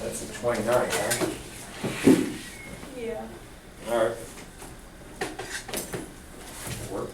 That's a 29, huh? Yeah. All right. Work.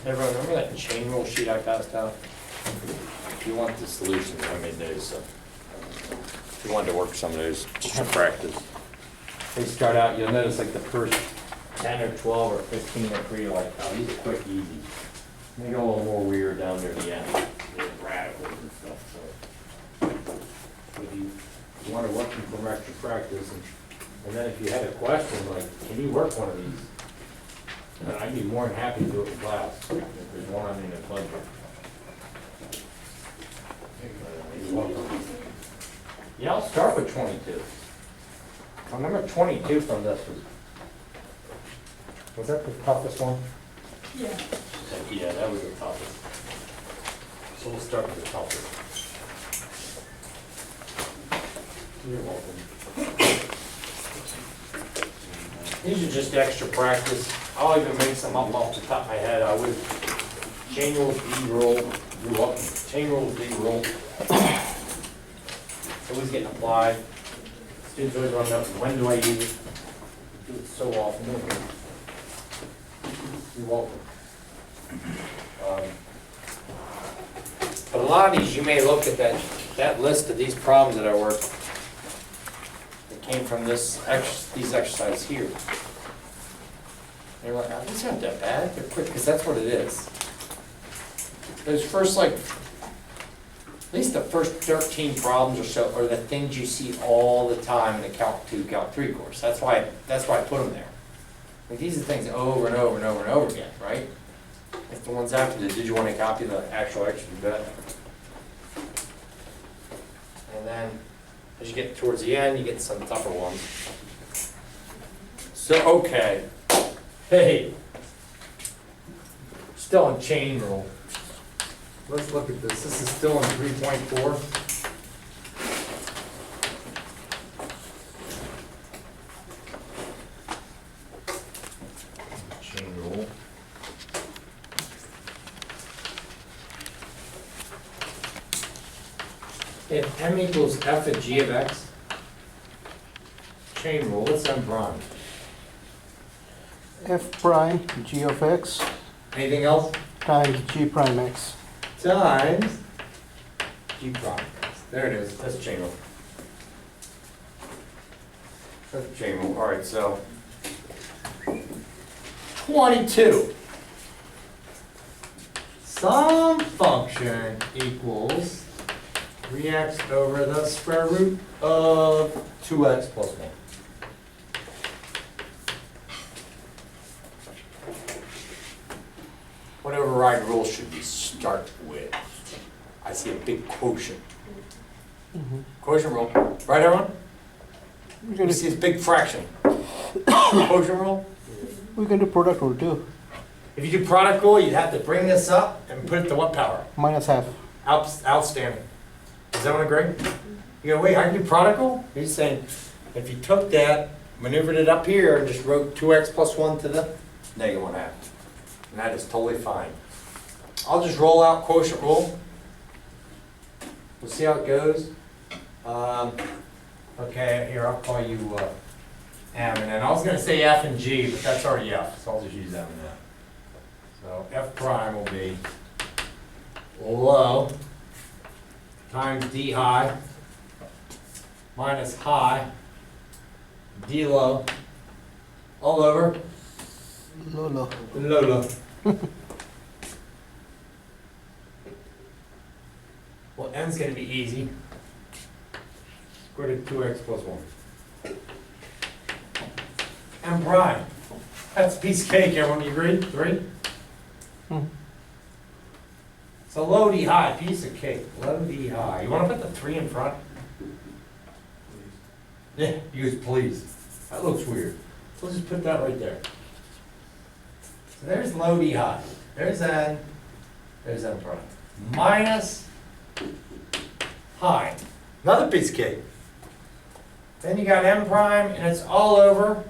Everyone, remember that chain rule sheet I passed out? If you want the solutions, I made those, so if you wanted to work some of those, just to practice. They start out, you'll notice like the first 10 or 12 or 15 or 3 are like, oh, these are quick, easy. They go a little more weird down near the end. They're radicals and stuff, so. If you want to work them from extra practice, and then if you had a question, like, can you work one of these? And I'd be more than happy to do it in class, if there's one in the budget. You're welcome. Yeah, I'll start with 22. Number 22 from this was that the toughest one? Yeah. Yeah, that was the toughest. So we'll start with the toughest. You're welcome. These are just extra practice. I'll even make some up off the top of my head. I would chain rule D rule. You're welcome. Chain rule D rule. It's always getting applied. Students always want to know, when do I use it? I do it so often. You're welcome. But a lot of these, you may look at that list of these problems that I worked. Came from these exercises here. And you're like, oh, these aren't that bad, they're quick, because that's what it is. Those first, like, at least the first 13 problems or so are the things you see all the time in the Calc 2, Calc 3 course. That's why I put them there. Like, these are things over and over and over and over again, right? It's the ones after the, did you want to copy the actual extra bit? And then, as you get towards the end, you get some tougher ones. So, okay. Hey, still on chain rule. Let's look at this. This is still in 3.4. Chain rule. If m equals f of g of x, chain rule, what's m prime? F prime g of x Anything else? times g prime x. Times g prime. There it is, that's chain rule. That's chain rule, all right, so 22. some function equals 3x over the square root of 2x plus 1. What override rule should we start with? I see a big quotient. Quotient rule, right everyone? You see this big fraction. Quotient rule? We can do product rule too. If you do product rule, you'd have to bring this up and put it to what power? Minus half. Outstanding. Does everyone agree? You go, wait, I can do product rule? He's saying, if you took that, maneuvered it up here, and just wrote 2x plus 1 to the negative 1/2. And that is totally fine. I'll just roll out quotient rule. We'll see how it goes. Okay, here, I'll call you M, and then I was going to say F and G, but that's already F, so I'll just use M and F. So F prime will be low times D high minus high D low all over Low. low. Well, M's going to be easy. Square root of 2x plus 1. M prime. That's a piece of cake, everyone. You agree? 3? So low D high, piece of cake. Low D high. You want to put the 3 in front? Yeah, use please. That looks weird. So let's just put that right there. So there's low D high. There's N. There's M prime. Minus high. Another piece of cake. Then you got M prime, and it's all over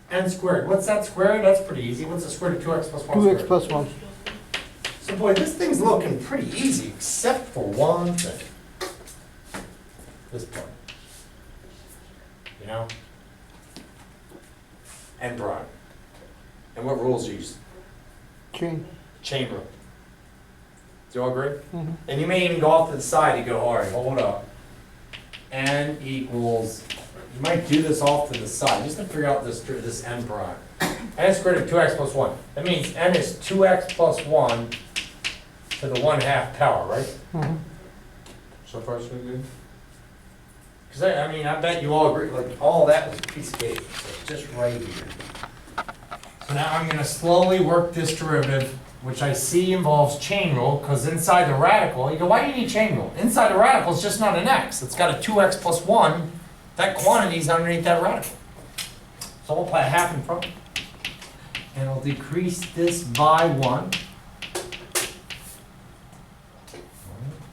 N squared. What's that squared? That's pretty easy. What's the square root of 2x plus 1 2x squared? plus 1. So boy, this thing's looking pretty easy, except for one thing. This part. You know? N prime. And what rules use? Chain. Chain rule. Do you all agree? Mhm. And you may even go off to the side and go, all right, hold up. N equals, you might do this off to the side, just to figure out this N prime. N squared of 2x plus 1. That means N is 2x plus 1 to the 1/2 power, right? So far, so good? Because I mean, I bet you all agree, like, all that was a piece of cake, so just right here. So now I'm gonna slowly work this derivative, which I see involves chain rule, because inside the radical, you go, why do you need chain rule? Inside the radical is just not an x, it's got a 2x plus 1, that quantity's underneath that radical. So we'll put a half in front, and I'll decrease this by 1.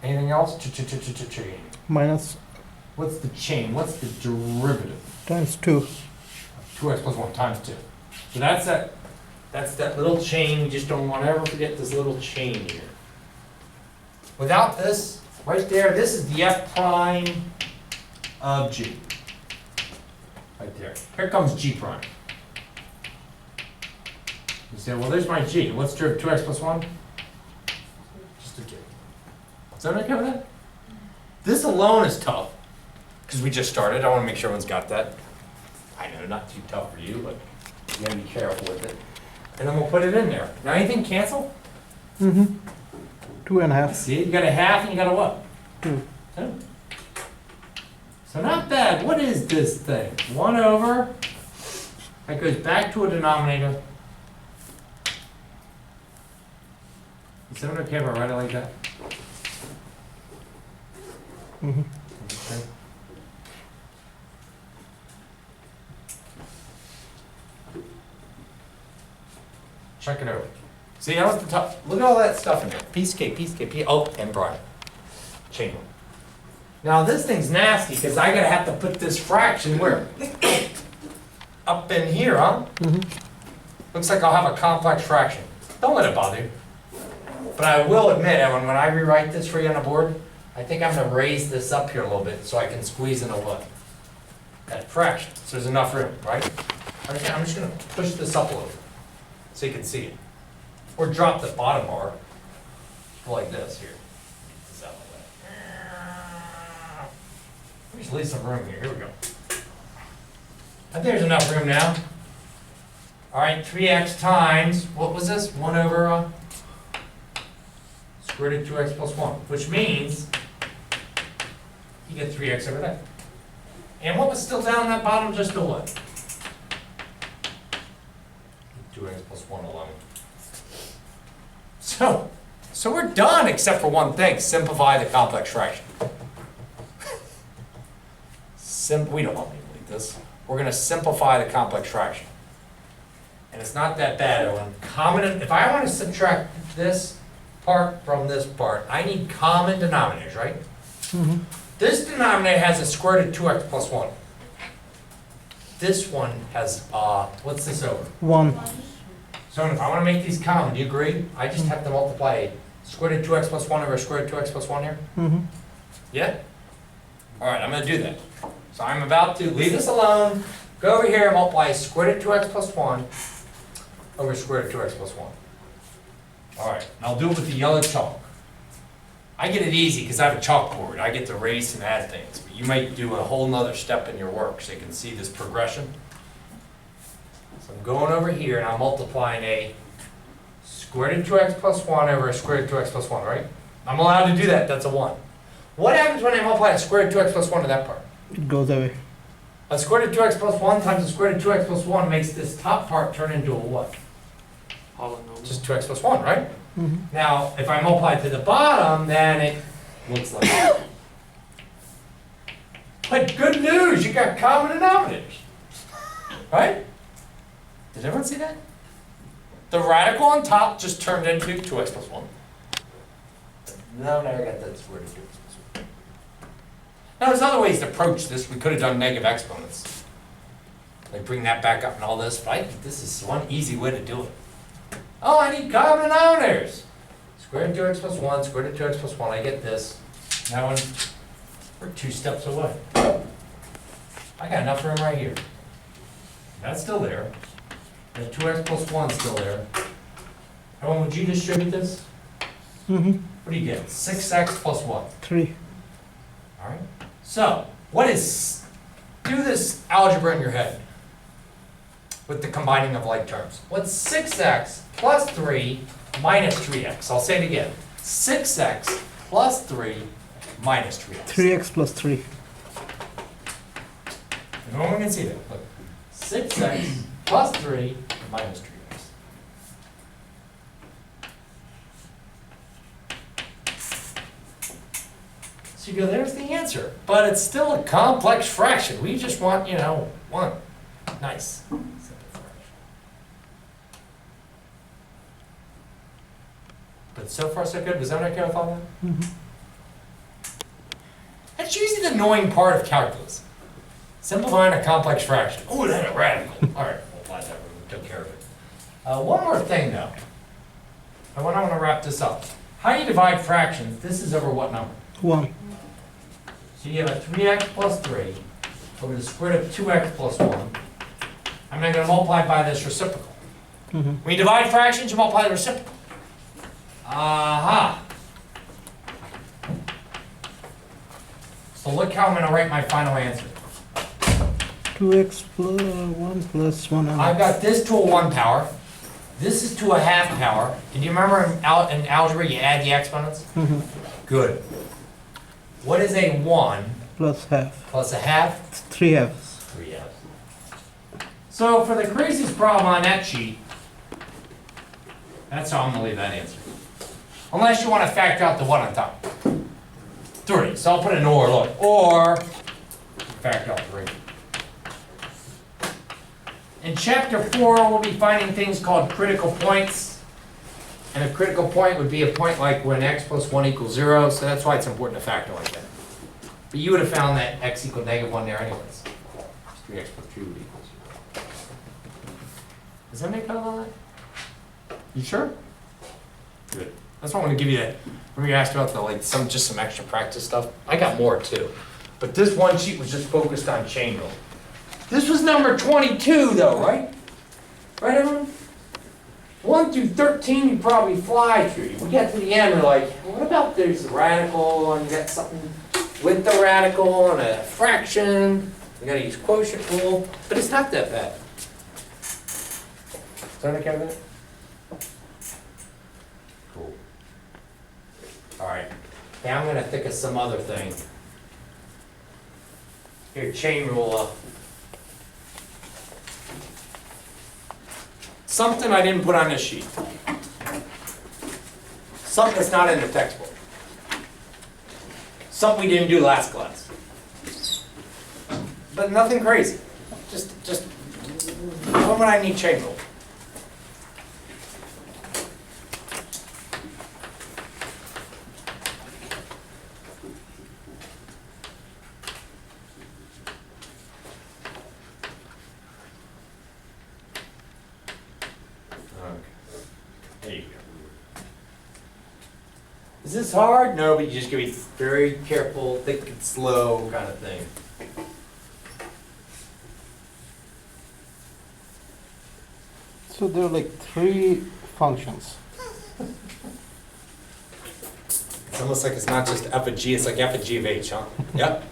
Anything else? Chain. Minus What's the chain? What's the derivative? times 2. 2x plus 1 times 2. So that's that little chain. We just don't want to ever forget this little chain here. Without this, right there, this is the F prime of G. Right there. Here comes G prime. You say, well, there's my G. What's the derivative of 2x plus 1? Just a G. Is that okay with that? This alone is tough, because we just started. I want to make sure everyone's got that. I know, not too tough for you, but you gotta be careful with it. And then we'll put it in there. Now anything cancel? 2.5. See, you got a half and you got a what? 2. 2. So not bad. What is this thing? 1 over, that goes back to a denominator. Is everyone okay if I write it like that? Okay. Check it over. See, that was the top. Look at all that stuff in there. Piece of cake, piece of cake, oh, and prime. Chain rule. Now this thing's nasty because I gotta have to put this fraction where? Up in here, huh? Looks like I'll have a complex fraction. Don't let it bother you. But I will admit, Evan, when I rewrite this for you on the board, I think I'm gonna raise this up here a little bit so I can squeeze in a what? That fraction. So there's enough room, right? Okay, I'm just gonna push this up a little so you can see it. Or drop the bottom bar. Go like this here. This out like that. There's at least some room here. Here we go. I think there's enough room now. All right, 3x times, what was this? 1 over square root of 2x plus 1, which means you get 3x over there. And what was still down that bottom, just a what? 2x plus 1 alone. So we're done except for one thing, simplify the complex fraction. We don't want to delete this. We're going to simplify the complex fraction. And it's not that bad, Owen. If I want to subtract this part from this part, I need common denominators, right? Mm-hmm. This denominator has a square root of 2x plus 1. This one has, what's this over? 1. So if I want to make these common, do you agree? I just have to multiply square root of 2x plus 1 over square root of 2x plus 1 here? Mm-hmm. Yeah? All right, I'm going to do that. So I'm about to leave this alone, go over here and multiply square root of 2x plus 1 over square root of 2x plus 1. All right, and I'll do it with the yellow chalk. I get it easy because I have a chalkboard. I get to erase and add things. But you might do a whole nother step in your work so you can see this progression. So I'm going over here and I'm multiplying a square root of 2x plus 1 over a square root of 2x plus 1, right? I'm allowed to do that, that's a 1. What happens when I multiply a square root of 2x plus 1 to that part? It goes away. A square root of 2x plus 1 times a square root of 2x plus 1 makes this top part turn into a what? Polynomial. Just 2x plus 1, right? Mm-hmm. Now, if I multiply it to the bottom, then it looks like that. But good news, you got common denominators. Right? Did everyone see that? The radical on top just turned into 2x plus 1. Now I got that square root of 2x plus 1. Now there's other ways to approach this. We could have done negative exponents. Like bring that back up and all this, but I think this is one easy way to do it. Oh, I need common denominators. Square root of 2x plus 1, square root of 2x plus 1, I get this. Now we're 2 steps away. I got enough room right here. That's still there. The 2x plus 1 is still there. Owen, would you distribute this? Mm-hmm. What do you get? 6x plus what? 3. All right. So, do this algebra in your head with the combining of like terms. What's 6x plus 3 minus 3x? I'll say it again. 6x plus 3 minus 3x. 3x plus 3. No one can see that. Look. 6x plus 3 minus 3x. So you go, there's the answer. But it's still a complex fraction. We just want, 1. Nice. Simple fraction. But so far so good. Was that okay with all that? Mm-hmm. That's usually the annoying part of calculus. Simplifying a complex fraction. Oh, that's a radical. All right, we'll apply that. We took care of it. One more thing, though. I want to wrap this up. How do you divide fractions? This is over what number? 1. So you have a 3x plus 3 over the square root of 2x plus 1. I'm now going to multiply by this reciprocal. Mm-hmm. When you divide fractions, you multiply the reciprocal. Aha! So look how I'm going to write my final answer. 2x plus 1 plus 1. I've got this to a 1 power. This is to a half power. And you remember in algebra you add the exponents? Mm-hmm. Good. What is a 1 Plus half. plus a half? 3 halves. 3 halves. So for the craziest problem on that sheet, that's how I'm going to leave that answer. Unless you want to factor out the 1 on top. 3. So I'll put an or, look. Or factor out 3. In chapter 4, we'll be finding things called critical points. And a critical point would be a point like when x plus 1 equals 0, so that's why it's important to factor like that. But you would have found that x equaled -1 there anyways. 3x plus 2 would equal 0. Does that make sense on that? You sure? Good. That's why I want to give you that. Remember you asked about just some extra practice stuff? I got more too. But this one sheet was just focused on chain rule. This was number 22 though, right? Right, everyone? 1 through 13 you probably fly through. We get to the end, we're like, what about there's a radical and you got something with the radical and a fraction. We gotta use quotient rule, but it's not that bad. Is that okay with that? Cool. Alright, now I'm gonna think of some other thing. Here, chain rule. Something I didn't put on this sheet. Something that's not in the textbook. Something we didn't do last class. But nothing crazy. Just when would I need chain rule? There you go. Is this hard? No, but you just gotta be very careful, thick and slow kind of thing. So there are like 3 functions. It's almost like it's not just f of g, it's like f of g of h, huh? Yep.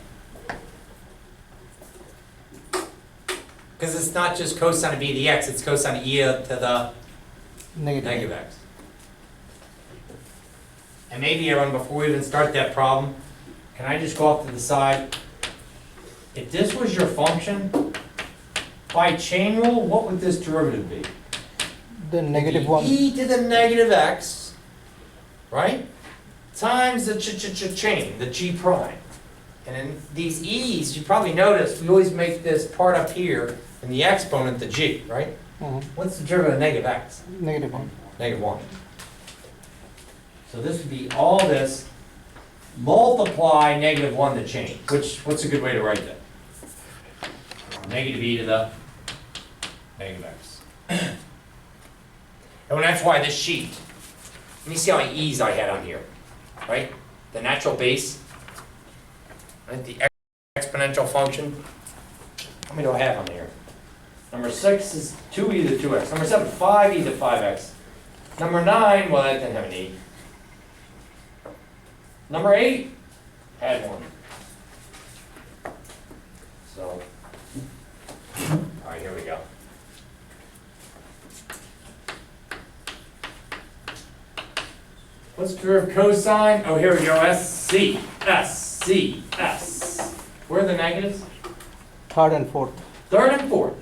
Because it's not just cosine of e to the x, it's cosine of e to the negative x. And maybe everyone, before we even start that problem, can I just go off to the side? If this was your function, by chain rule, what would this derivative be? The negative It'd be 1. e to the negative x, right? Times the chain, the g prime. And in these e's, you probably noticed, we always make this part up here in the exponent the g, right? What's the derivative of negative x? Negative 1. Negative 1. So this would be all this, multiply negative 1 to change. What's a good way to write that? Negative e to the negative x. And that's why this sheet, let me see how many e's I had on here, right? The natural base, right? The exponential function. How many do I have on here? Number 6 is 2e to 2x. Number 7, 5e to 5x. Number 9, well, that didn't have an e. Number 8 had one. So, all right, here we go. What's the derivative of cosine? Oh, here we go. SC, SC, S. Where are the negatives? 3rd and 4th. 3rd and 4th.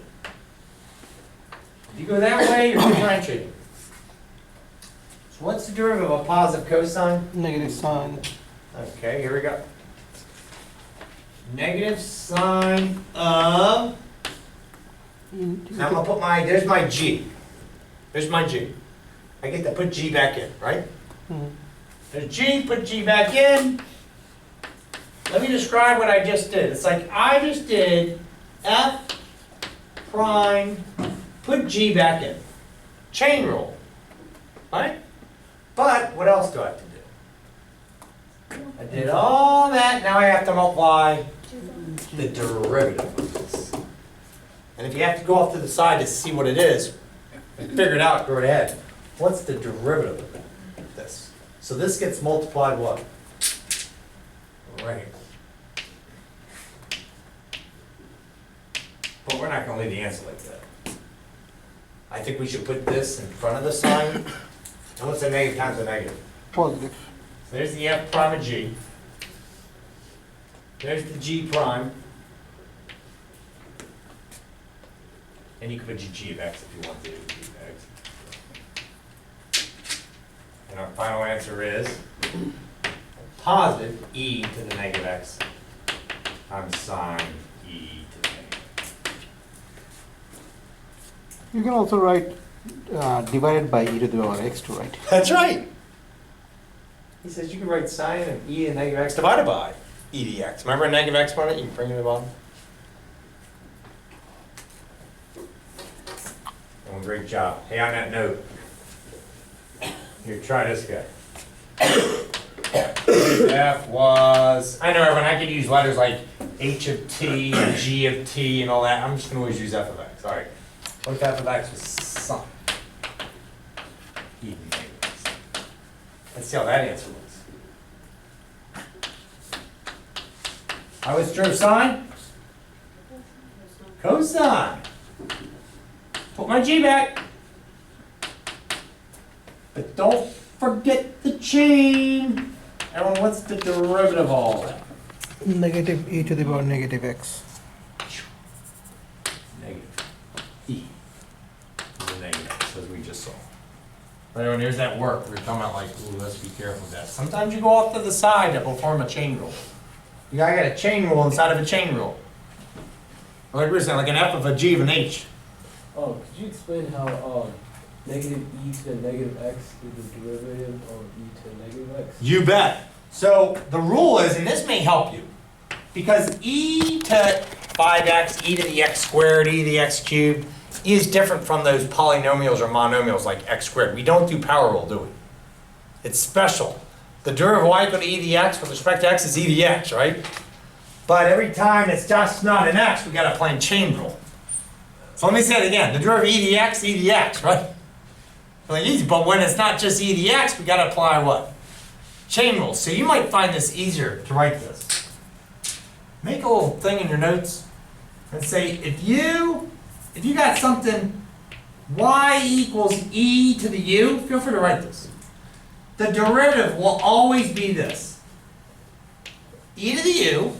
If you go that way, you're differentiating. So what's the derivative of a positive cosine? Negative sine. Okay, here we go. Negative sine of, I'm gonna put there's my g. There's my g. I get to put g back in, right? There's g, put g back in. Let me describe what I just did. It's like I just did f prime, put g back in. Chain rule, right? But what else do I have to do? I did all that, now I have to multiply the derivative of this. And if you have to go off to the side to see what it is, figure it out, go right ahead. What's the derivative of this? So this gets multiplied what? Right here. But we're not going to leave the answer like that. I think we should put this in front of the sign. And what's the negative times the negative? Positive. So there's the f prime of g. There's the g prime. And you can put g of x if you want to. G of x. And our final answer is positive e to the negative x times sine e to the negative. You can also write divided by e to the power x to write. That's right. He says you can write sine of e to the negative x divided by e to the x. Remember a negative exponent? You can bring it to the bottom. Oh, great job. Hey, on that note, here, try this guy. F was, I know everyone, I could use letters like H of t, and G of t, and all that. I'm just going to always use f of x. All right. What if f of x was sine e to the negative x? Let's see how that answer looks. I withdrew sine? Cosine. Put my g back. But don't forget the chain. Everyone, what's the derivative of all that? Negative e to the power negative x. Negative e to the negative x, as we just saw. Right, everyone, here's that work. We're talking about like, ooh, let's be careful with that. Sometimes you go off to the side that will form a chain rule. You gotta get a chain rule inside of a chain rule. Like we're saying, like an f of a g of an h. Oh, could you explain how negative e to the negative x is the derivative of e to the negative x? You bet. So the rule is, and this may help you, because e to 5x, e to the x squared, e to the x cubed, is different from those polynomials or monomials like x squared. We don't do power rule, do we? It's special. The derivative of y equal to e to the x with respect to x is e to the x, right? But every time it's just not an x, we got to apply chain rule. So let me say it again. The derivative of e to the x, e to the x, right? Really easy. But when it's not just e to the x, we got to apply what? Chain rule. So you might find this easier to write this. Make a little thing in your notes and say if you got something y equals e to the u, feel free to write this. The derivative will always be this. E to the u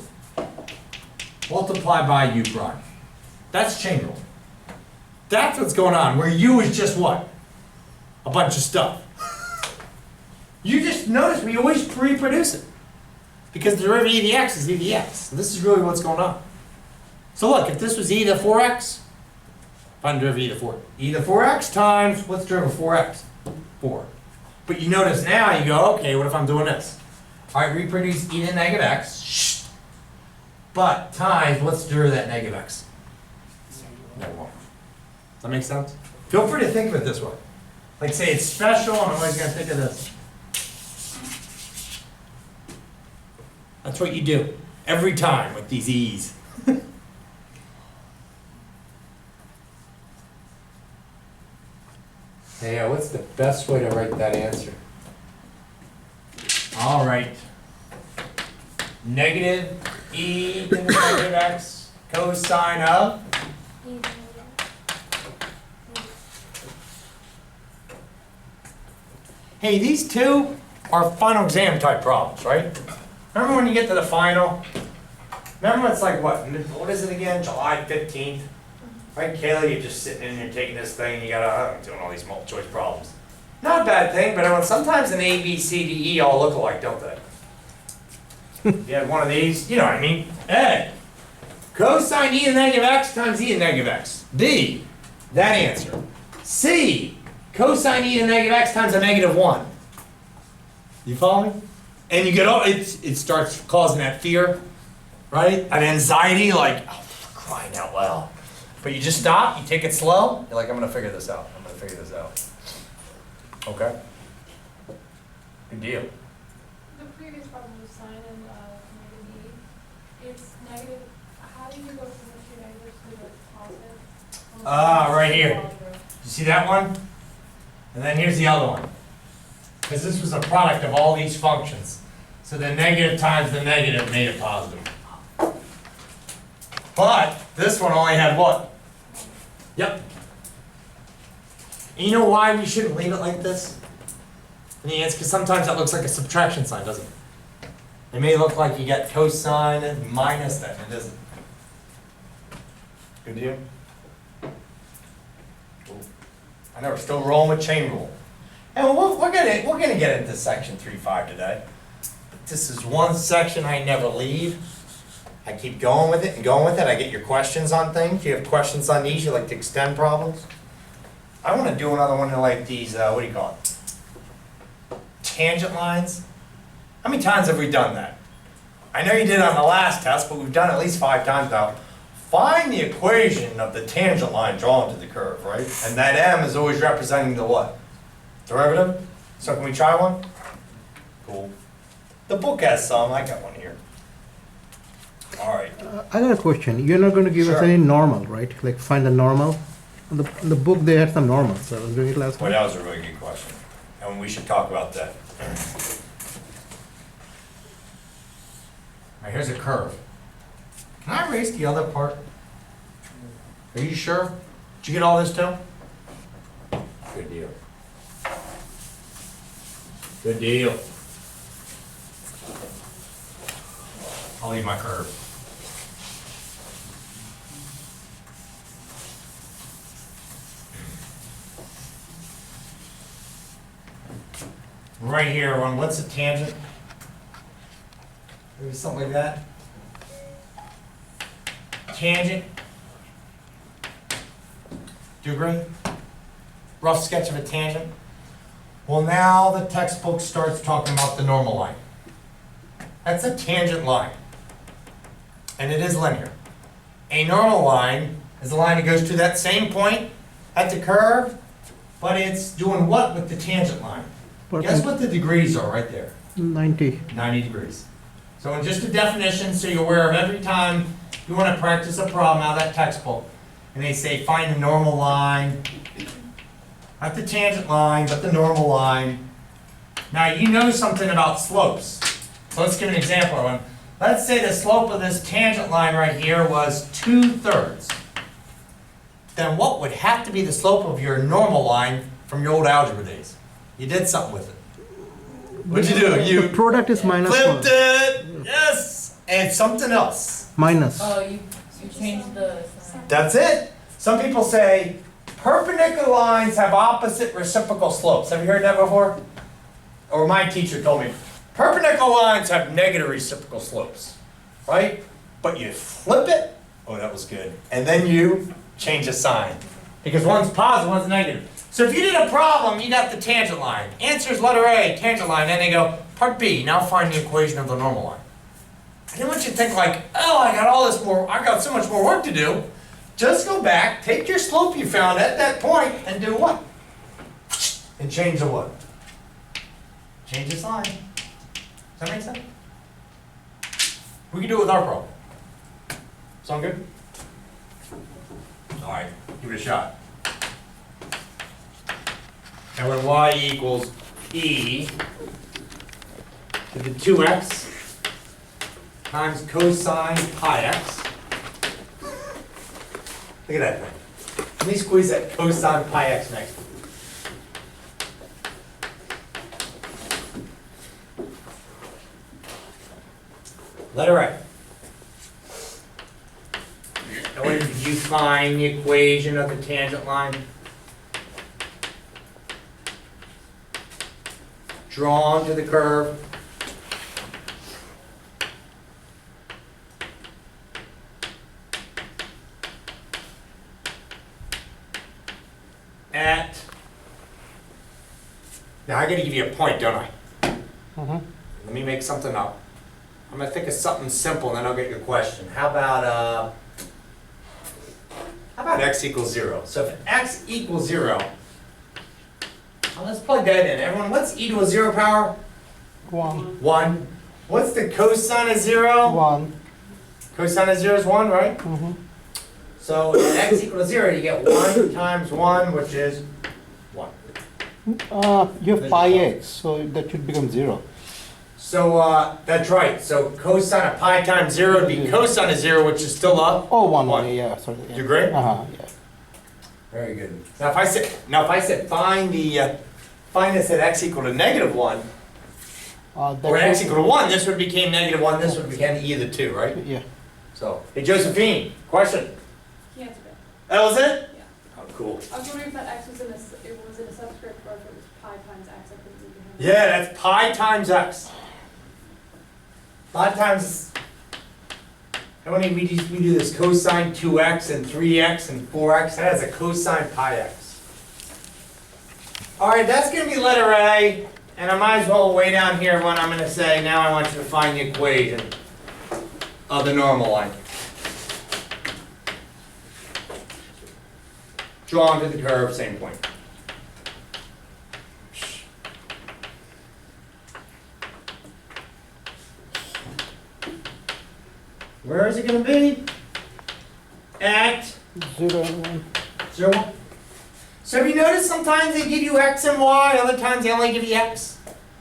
multiplied by u prime. That's chain rule. That's what's going on, where u is just what? A bunch of stuff. You just notice we always reproduce it. Because the derivative of e to the x is e to the x. So this is really what's going on. So look, if this was e to the 4x, find the derivative of e to 4. E to the 4x times, what's the derivative of 4x? 4. But you notice now, you go, okay, what if I'm doing this? All right, reproduce e to the negative x, but times, what's the derivative of that negative x? Negative 1. Does that make sense? Feel free to think of it this way. Like say it's special, and I'm always going to think of this. That's what you do every time with these e's. Hey, what's the best way to write that answer? All right. Negative e to the negative x cosine of? Hey, these two are final exam type problems, right? Remember when you get to the final? Remember it's like what is it again? July 15th? Right, Kayla, you're just sitting in here taking this thing, you gotta, doing all these multiple choice problems. Not a bad thing, but sometimes an A, B, C, D, E all look alike, don't they? You have one of these, you know what I mean? A, cosine e to the negative x times e to the negative x. B, that answer. C, cosine e to the negative x times a negative 1. You follow me? And you get, it starts causing that fear, right? An anxiety, like, oh, for crying out loud. But you just stop, you take it slow, you're like, I'm gonna figure this out, I'm gonna figure this out. Okay? Good deal. The previous problem was sine and negative e. It's negative, how do you go from the two negatives to the positive? Right here. You see that one? And then here's the other one. Because this was a product of all these functions. So the negative times the negative made it positive. But this one only had what? Yep. And you know why we shouldn't leave it like this? And the answer, because sometimes that looks like a subtraction sign, doesn't it? It may look like you got cosine minus that, and it isn't. Good deal? I know we're still rolling with chain rule. And we're gonna get into section 3.5 today. But this is one section I never leave. I keep going with it and going with it. I get your questions on things. If you have questions on these, you like to extend problems. I want to do another one of like these, what do you call it? Tangent lines. How many times have we done that? I know you did it on the last test, but we've done it at least 5 times now. Find the equation of the tangent line drawn to the curve, right? And that m is always representing the what? Derivative? So can we try one? Cool. The book has some, I got one here. All right. I got a question. You're not going to give us Sure. any normal, right? Like find the normal. In the book they had some normal, so I was doing it last Well, time. that was a really good question. And we should talk about that. All right, here's a curve. Can I erase the other part? Are you sure? Did you get all this too? Good deal. Good deal. I'll leave my curve. Right here, everyone, what's a tangent? Maybe something like that. Tangent. Do you agree? Rough sketch of a tangent. Well, now the textbook starts talking about the normal line. That's a tangent line. And it is linear. A normal line is a line that goes to that same point at the curve, but it's doing what with the tangent line? Guess what the degrees are right there? 90. 90 degrees. So in just a definition, so you're aware of every time you want to practice a problem out of that textbook, and they say find the normal line, not the tangent line, but the normal line. Now you know something about slopes. So let's give an example of one. Let's say the slope of this tangent line right here was 2/3. Then what would have to be the slope of your normal line from your old algebra days? You did something with it. What'd you do? The You product is minus flipped 1. it! Yes! And something else. Minus. Oh, you changed the sign. That's it. Some people say perpendicular lines have opposite reciprocal slopes. Have you heard that before? Or my teacher told me, perpendicular lines have negative reciprocal slopes, right? But you flip it, oh, that was good. And then you change the sign. Because one's positive, one's negative. So if you did a problem, you got the tangent line. Answer is letter A, tangent line. Then they go, part B, now find the equation of the normal line. I didn't want you to think like, oh, I got so much more work to do. Just go back, take your slope you found at that point, and do what? And change the what? Change the sign. Does that make sense? We can do it with our problem. Sound good? All right, give it a shot. And when y equals e to the 2x times cosine pi x. Look at that thing. Let me squeeze that cosine pi x next. Letter A. Now when did you find the equation of the tangent line? Drawn to the curve. At, now I gotta give you a point, don't I? Mhm. Let me make something up. I'm gonna think of something simple and then I'll get your question. How about x equals 0? So if x equals 0, well, let's plug that in. Everyone, what's e to a 0 power? 1. 1. What's the cosine of 0? 1. Cosine of 0 is 1, right? Mm-hmm. So at x equals 0, you get 1 times 1, which is 1. You have pi x, so that should become 0. So that's right. So cosine of pi times 0 would be cosine of 0, which is still a Oh, 1, One. 1, yeah, sorry. Yeah. You agree? Uh-huh, yeah. Very good. Now if I said find this at x equal to -1, That or at x should- equal to 1, this would became -1, this would become e to the 2, right? Yeah. So, hey Josephine, question. He answered it. That was it? Yeah. Oh, cool. I was wondering if that x was in a subscript or if it was pi times x. I couldn't read it. Yeah, that's pi times x. A lot of times, we do this cosine 2x and 3x and 4x. That has a cosine pi x. All right, that's going to be letter A. And I might as well way down here when I'm going to say, now I want you to find the equation of the normal line. Drawn to the curve, same point. Where is it going to be? At 0 and 1. 0, 1. So have you noticed sometimes they give you x and y, other times they only give you x?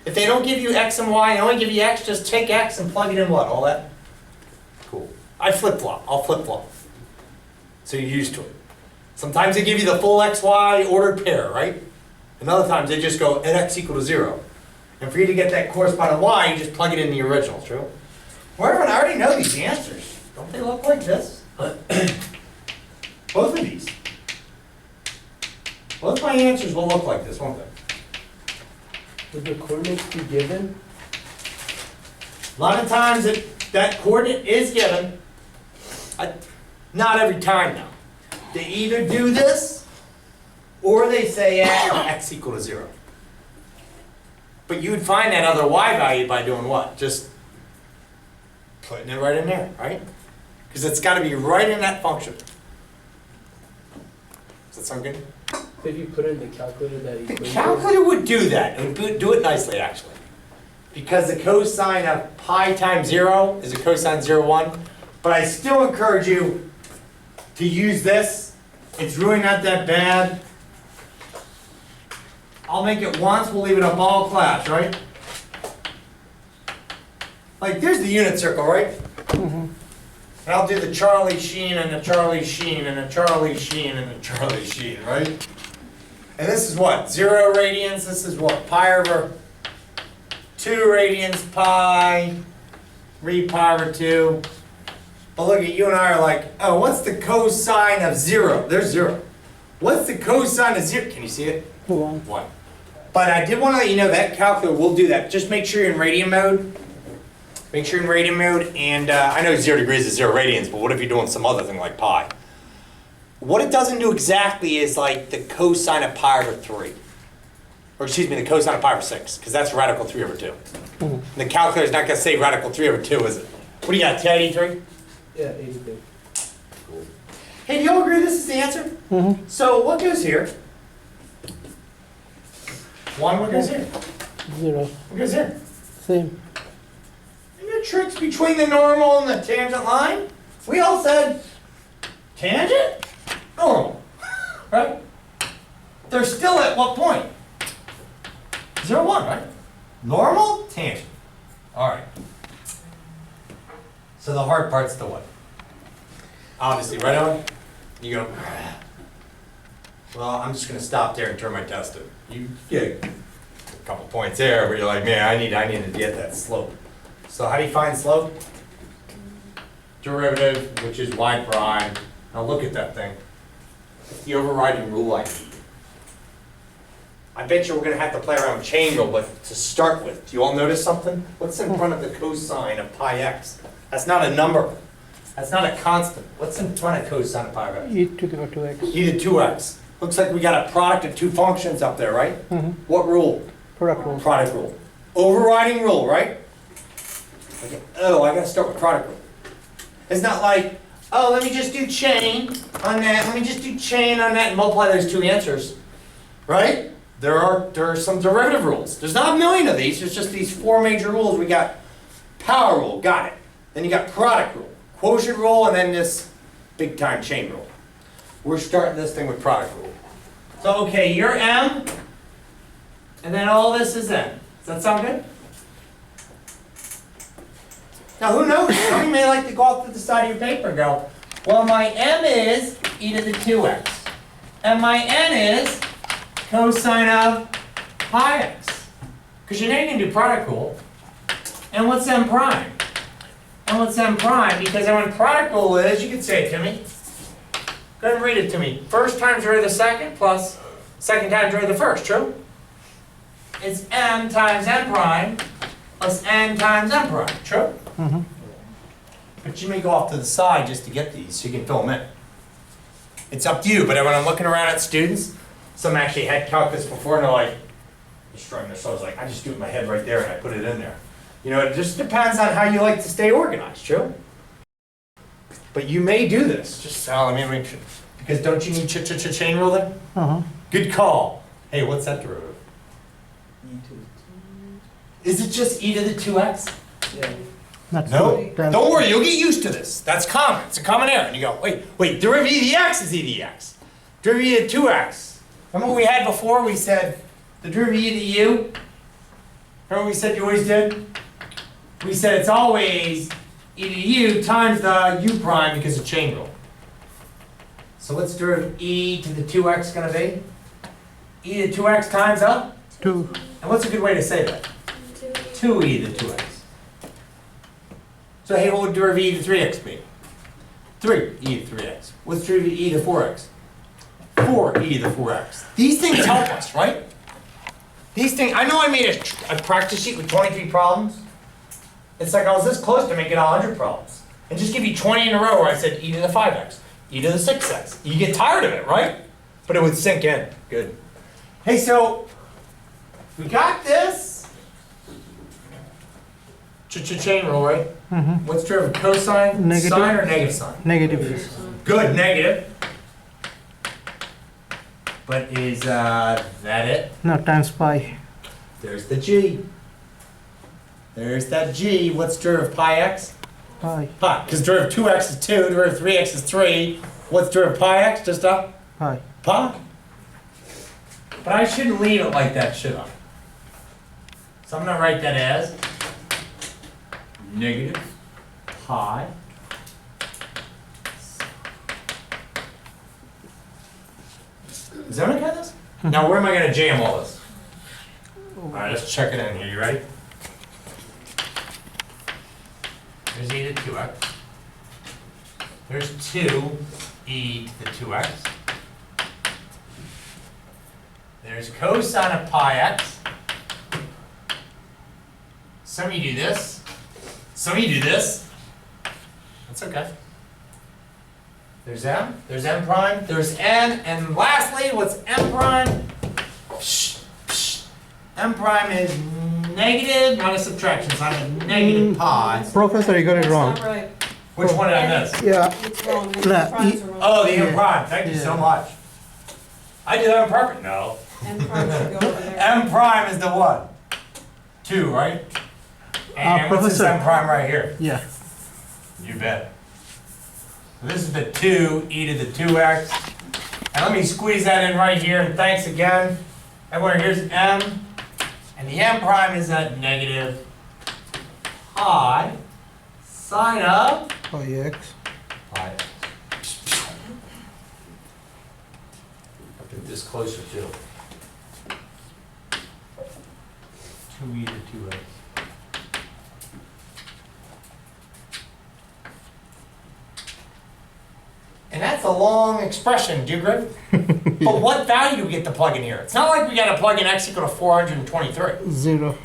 If they don't give you x and y, they only give you x, just take x and plug it in what? All that? Cool. I flip-flop. I'll flip-flop. So you're used to it. Sometimes they give you the full xy ordered pair, right? And other times they just go at x equal to 0. And for you to get that corresponding y, you just plug it in the original, true? Wherever, I already know these answers. Don't they look like this? Both of these. Both my answers will look like this, won't they? Would the coordinates be given? A lot of times that coordinate is given. Not every time though. They either do this or they say x equal to 0. But you'd find that other y value by doing what? Just putting it right in there, right? Because it's got to be right in that function. Does that sound good? So if you put in the calculator that The equation. calculator would do that. It would do it nicely, actually. Because the cosine of pi times 0 is a cosine 0, 1. But I still encourage you to use this. It's really not that bad. I'll make it once, we'll leave it up all class, right? Like, there's the unit circle, right? And I'll do the Charlie Sheen and the Charlie Sheen and the Charlie Sheen and the Charlie Sheen, right? And this is what? 0 radians. This is what? Pi over 2 radians pi, 3 pi over 2. But look at you and I are like, oh, what's the cosine of 0? There's 0. What's the cosine of 0? Can you see it? 1. But I did want to let you know that calculator will do that. Just make sure you're in radian mode. Make sure you're in radian mode. And I know 0 degrees is 0 radians, but what if you're doing some other thing like pi? What it doesn't do exactly is like the cosine of pi over 3. Or excuse me, the cosine of pi over 6, because that's radical 3 over 2. The calculator's not going to say radical 3 over 2, is it? What do you got, 83? Yeah, 83. Cool. Hey, do you all agree this is the answer? So what goes here? 1, what goes here? 0. What goes here? Same. And your tricks between the normal and the tangent line? We all said tangent, normal, right? They're still at what point? 0, 1, right? Normal, tangent. All right. So the hard part's the what? Obviously, right on? You go, well, I'm just going to stop there and turn my test in. You get a couple points there where you're like, man, I need to get that slope. So how do you find slope? Derivative, which is y prime. Now look at that thing. It's the overriding rule I need. I bet you we're going to have to play around with chain rule, but to start with, do you all notice something? What's in front of the cosine of pi x? That's not a number. That's not a constant. What's in front of cosine of pi x? e to the power 2x. E to 2x. Looks like we got a product of two functions up there, right? What rule? Product rule. Product rule. Overriding rule, right? Okay. Oh, I gotta start with product rule. It's not like, oh, let me just do chain on that, let me just do chain on that and multiply those two answers, right? There are some derivative rules. There's not a million of these, there's just these 4 major rules. We got power rule, got it. Then you got product rule, quotient rule, and then this big time chain rule. We're starting this thing with product rule. So, okay, you're M, and then all this is N. Does that sound good? Now, who knows? Some of you may like to go off to the side of your paper and go, well, my M is e to the 2x, and my N is cosine of pi x. Because you know you can do product rule. And what's M prime? And what's M prime? Because when product rule is, you can say it to me. Go ahead and read it to me. First times root of the second plus second times root of the first, true? It's M times N prime plus N times M prime, true? But you may go off to the side just to get these so you can fill them in. It's up to you, but when I'm looking around at students, some actually had calculus before and they're like, destroying themselves, like, I just do it in my head right there and I put it in there. You know, it just depends on how you like to stay organized, true? But you may do this. Just let me make sure. Because don't you need chain rule then? Good call. Hey, what's that derivative? E to the Is it just e to the 2x? 2. Yeah. That's No. good. Don't worry, you'll get used to this. That's common. It's a common error. And you go, wait, derivative e to the x is e to the x. Derivative e to 2x. Remember what we had before? We said the derivative e to the u. Remember what we said you always did? We said it's always e to the u times the u prime because of chain rule. So what's derivative e to the 2x going to be? E to 2x times up? 2. And what's a good way to say that? 2e to the 2x. So hey, what would derivative e to 3x be? 3 e to 3x. What's derivative e to 4x? 4 e to the 4x. These things help us, right? These things, I know I made a practice sheet with 23 problems. It's like I was this close to making 100 problems. And just give you 20 in a row where I said e to the 5x, e to the 6x. You get tired of it, right? But it would sink in. Good. Hey, so we got this. Chain rule, right? Mm-hmm. What's true of cosine? Negative. Sine or negative sine? Negative. Good, negative. But is that it? No, times pi. There's the g. There's that g. What's derivative of pi x? Pi. Pi. Because derivative 2x is 2, derivative 3x is 3. What's derivative pi x? Just a Pi. pi. But I shouldn't leave it like that, should I? So I'm going to write that as negative pi. Is that okay, this? Now, where am I going to jam all this? All right, let's check it in here. You ready? There's e to 2x. There's 2 e to the 2x. There's cosine of pi x. Some of you do this. Some of you do this. That's okay. There's m. There's m prime. There's n. And lastly, what's m prime? M prime is negative, not a subtraction sign, but negative pi. Professor, you got it That's wrong. not right. Which one did I miss? Yeah. It's wrong. The Nah, primes are wrong. Oh, the m prime. Thank you so Yeah. much. I did that on purpose. No. And primes should go over there. M prime is the what? 2, right? And what's this Professor. M prime right here? Yeah. You bet. So this is the 2 e to the 2x. And let me squeeze that in right here. And thanks again. Everyone, here's m. And the m prime is at negative pi sine of Pi x. pi x. I'll get this closer too. 2e to 2x. And that's a long expression, do you agree? But what value do we get to plug in here? It's not like we got to plug in x equal to 423. 0.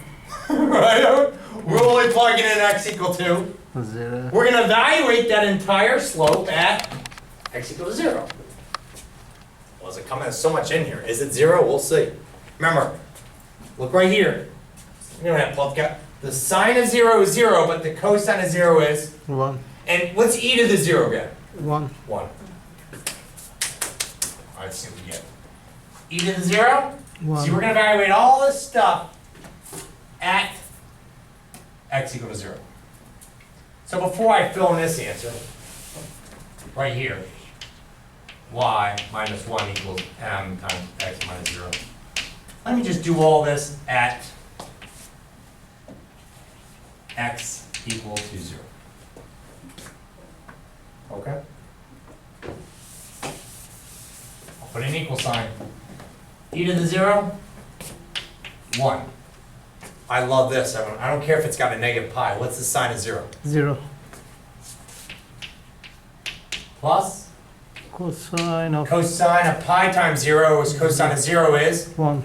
Right? We're only plugging in x equal to. 0. We're going to evaluate that entire slope at x equal to 0. Well, is it coming so much in here? Is it 0? We'll see. Remember, look right here. You know that plug got. The sine of 0 is 0, but the cosine of 0 is. 1. And what's e to the 0 again? 1. 1. All right, let's see what we get. E to the 0? 1. See, we're going to evaluate all this stuff at x equal to 0. So before I fill in this answer, right here, y minus 1 equals m times x minus 0. Let me just do all this at x equal to 0. Okay? I'll put an equal sign. E to the 0, 1. I love this. I don't care if it's got a negative pi. What's the sign of 0? 0. Plus Cosine of cosine of pi times 0 is cosine of 0 is. 1.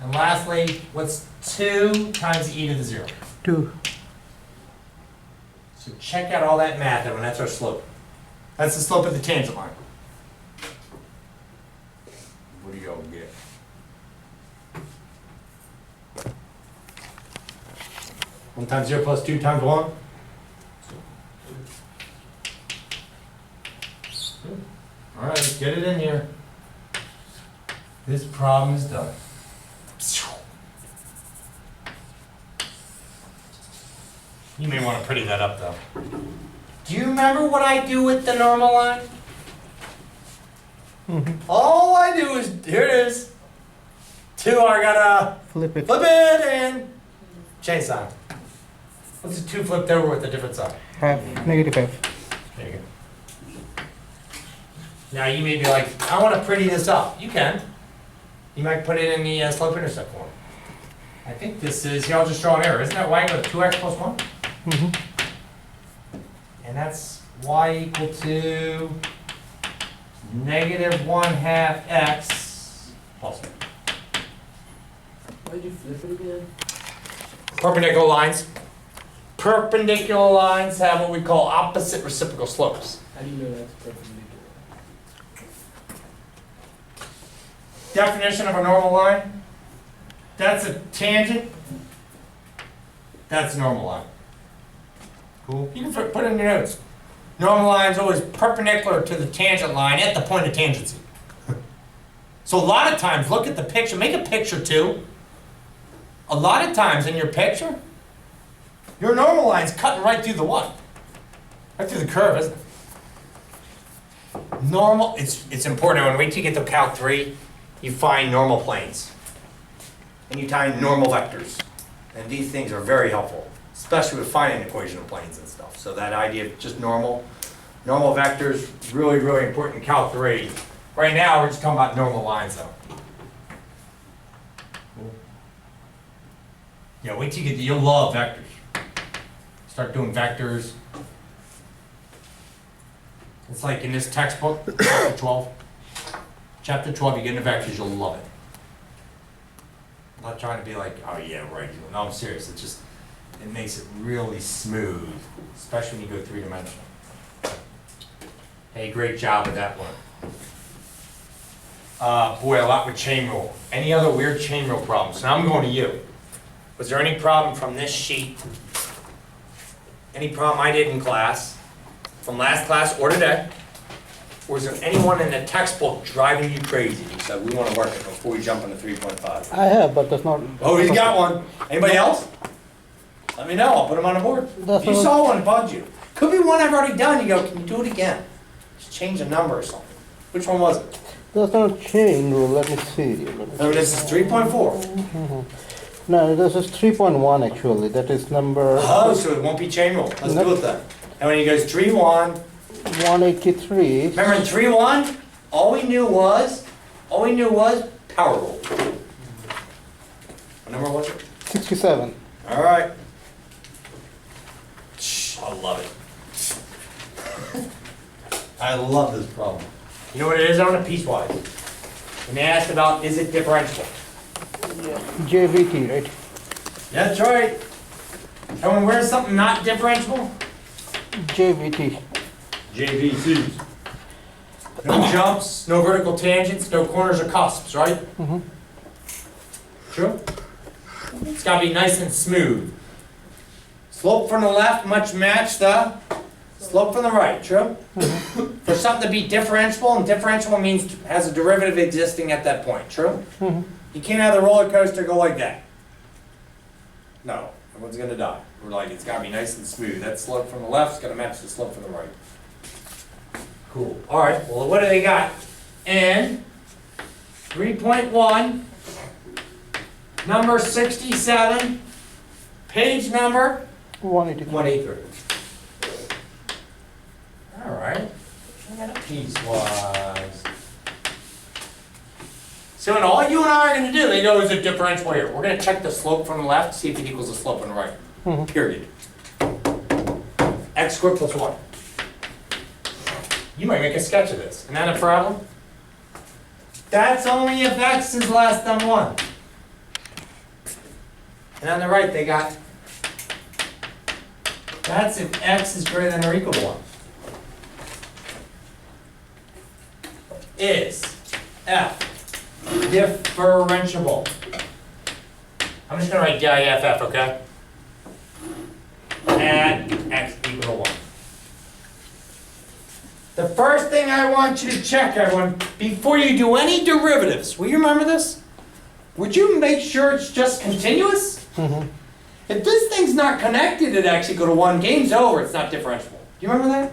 And lastly, what's 2 times e to the 0? 2. So check out all that math, everyone. That's our slope. That's the slope of the tangent line. What do y'all get? One times 0 plus 2 times 1? All right, let's get it in here. This problem is done. You may want to pretty that up though. Do you remember what I do with the normal line? All I do is, here it is. 2, I gotta Flip it. flip it and change sign. What's the 2 flipped over with a different sign? Half. Negative half. There you go. Now you may be like, I want to pretty this up. You can. You might put it in the slope intercept form. I think this is, here I'll just draw an error. Isn't that y equal to 2x plus 1? Mhm. And that's y equal to -1/2 x plus 1. Why'd you flip it again? Perpendicular lines. Perpendicular lines have what we call opposite reciprocal slopes. How do you know that's perpendicular? Definition of a normal line. That's a tangent. That's a normal line. Cool. You can put it in your notes. Normal line is always perpendicular to the tangent line at the point of tangency. So a lot of times, look at the picture. Make a picture too. A lot of times in your picture, your normal line's cutting right through the what? Right through the curve, isn't it? Normal, it's important. When wait till you get to Calc 3, you find normal planes. And you find normal vectors. And these things are very helpful, especially with finding equation of planes and stuff. So that idea of just normal vectors, really, really important in Calc 3. Right now, we're just talking about normal lines though. Cool. Yeah, wait till you get, you'll love vectors. Start doing vectors. It's like in this textbook, chapter 12. Chapter 12, you get into vectors, you'll love it. I'm not trying to be like, oh yeah, right. No, I'm serious. It makes it really smooth, especially when you go three-dimensional. Hey, great job with that one. Boy, a lot with chain rule. Any other weird chain rule problems? Now I'm going to you. Was there any problem from this sheet? Any problem I did in class, from last class or today? Or is there anyone in the textbook driving you crazy? You said, we want to work it before we jump into 3.5. I have, but that's not. Oh, he's got one. Anybody else? Let me know, I'll put him on the board. That's If you not- saw one, bug you. Could be one I've already done, you go, can you do it again? Just change a number or something. Which one was it? That's not chain rule. Let me see. Oh, this is 3.4. No, this is 3.1 actually. That is number Oh, so it won't be chain rule. Let's do it then. And when he goes 3.1, 183. remember in 3.1, all we knew was power rule. What number was it? 67. All right. I love it. I love this problem. You know what it is on a piecewise? And they asked about, is it differentiable? JVT, right? That's right. And where's something not differentiable? JVT. JVCs. No jumps, no vertical tangents, no corners or cusps, right? Mhm. True? It's gotta be nice and smooth. Slope from the left must match the slope from the right, true? For something to be differentiable, and differentiable means has a derivative existing at that point, true? Mhm. You can't have the roller coaster go like that. No, everyone's gonna die. We're like, it's gotta be nice and smooth. That slope from the left's gonna match the slope from the right. Cool. All right, well, what do they got? And 3.1, number 67, page number 183. 183. All right, I got a piecewise. So and all you and I are going to do, they know there's a differential here. We're going to check the slope from the left, see if it equals the slope on the right. Mhm. Period. X squared plus 1. You might make a sketch of this. Isn't that a problem? That's only if X is less than 1. And on the right, they got, that's if X is greater than or equal to 1. Is F differentiable? I'm just going to write DIFF, okay? At X equal to 1. The first thing I want you to check, everyone, before you do any derivatives, will you remember this? Would you make sure it's just continuous? Mhm. If this thing's not connected at X equal to 1, game's over, it's not differentiable. Do you remember that?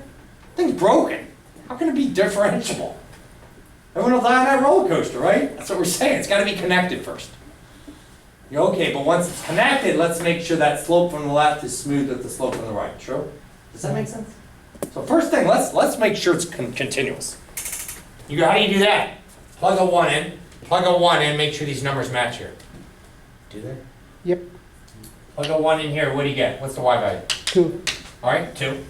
Thing's broken. How can it be differentiable? Everyone will die on that roller coaster, right? That's what we're saying. It's got to be connected first. You're okay, but once it's connected, let's make sure that slope from the left is smooth with the slope from the right. True? Does that make sense? So first thing, let's make sure it's continuous. You go, how do you do that? Plug a 1 in, make sure these numbers match here. Do they? Yep. Plug a 1 in here, what do you get? What's the y value? 2. All right, 2.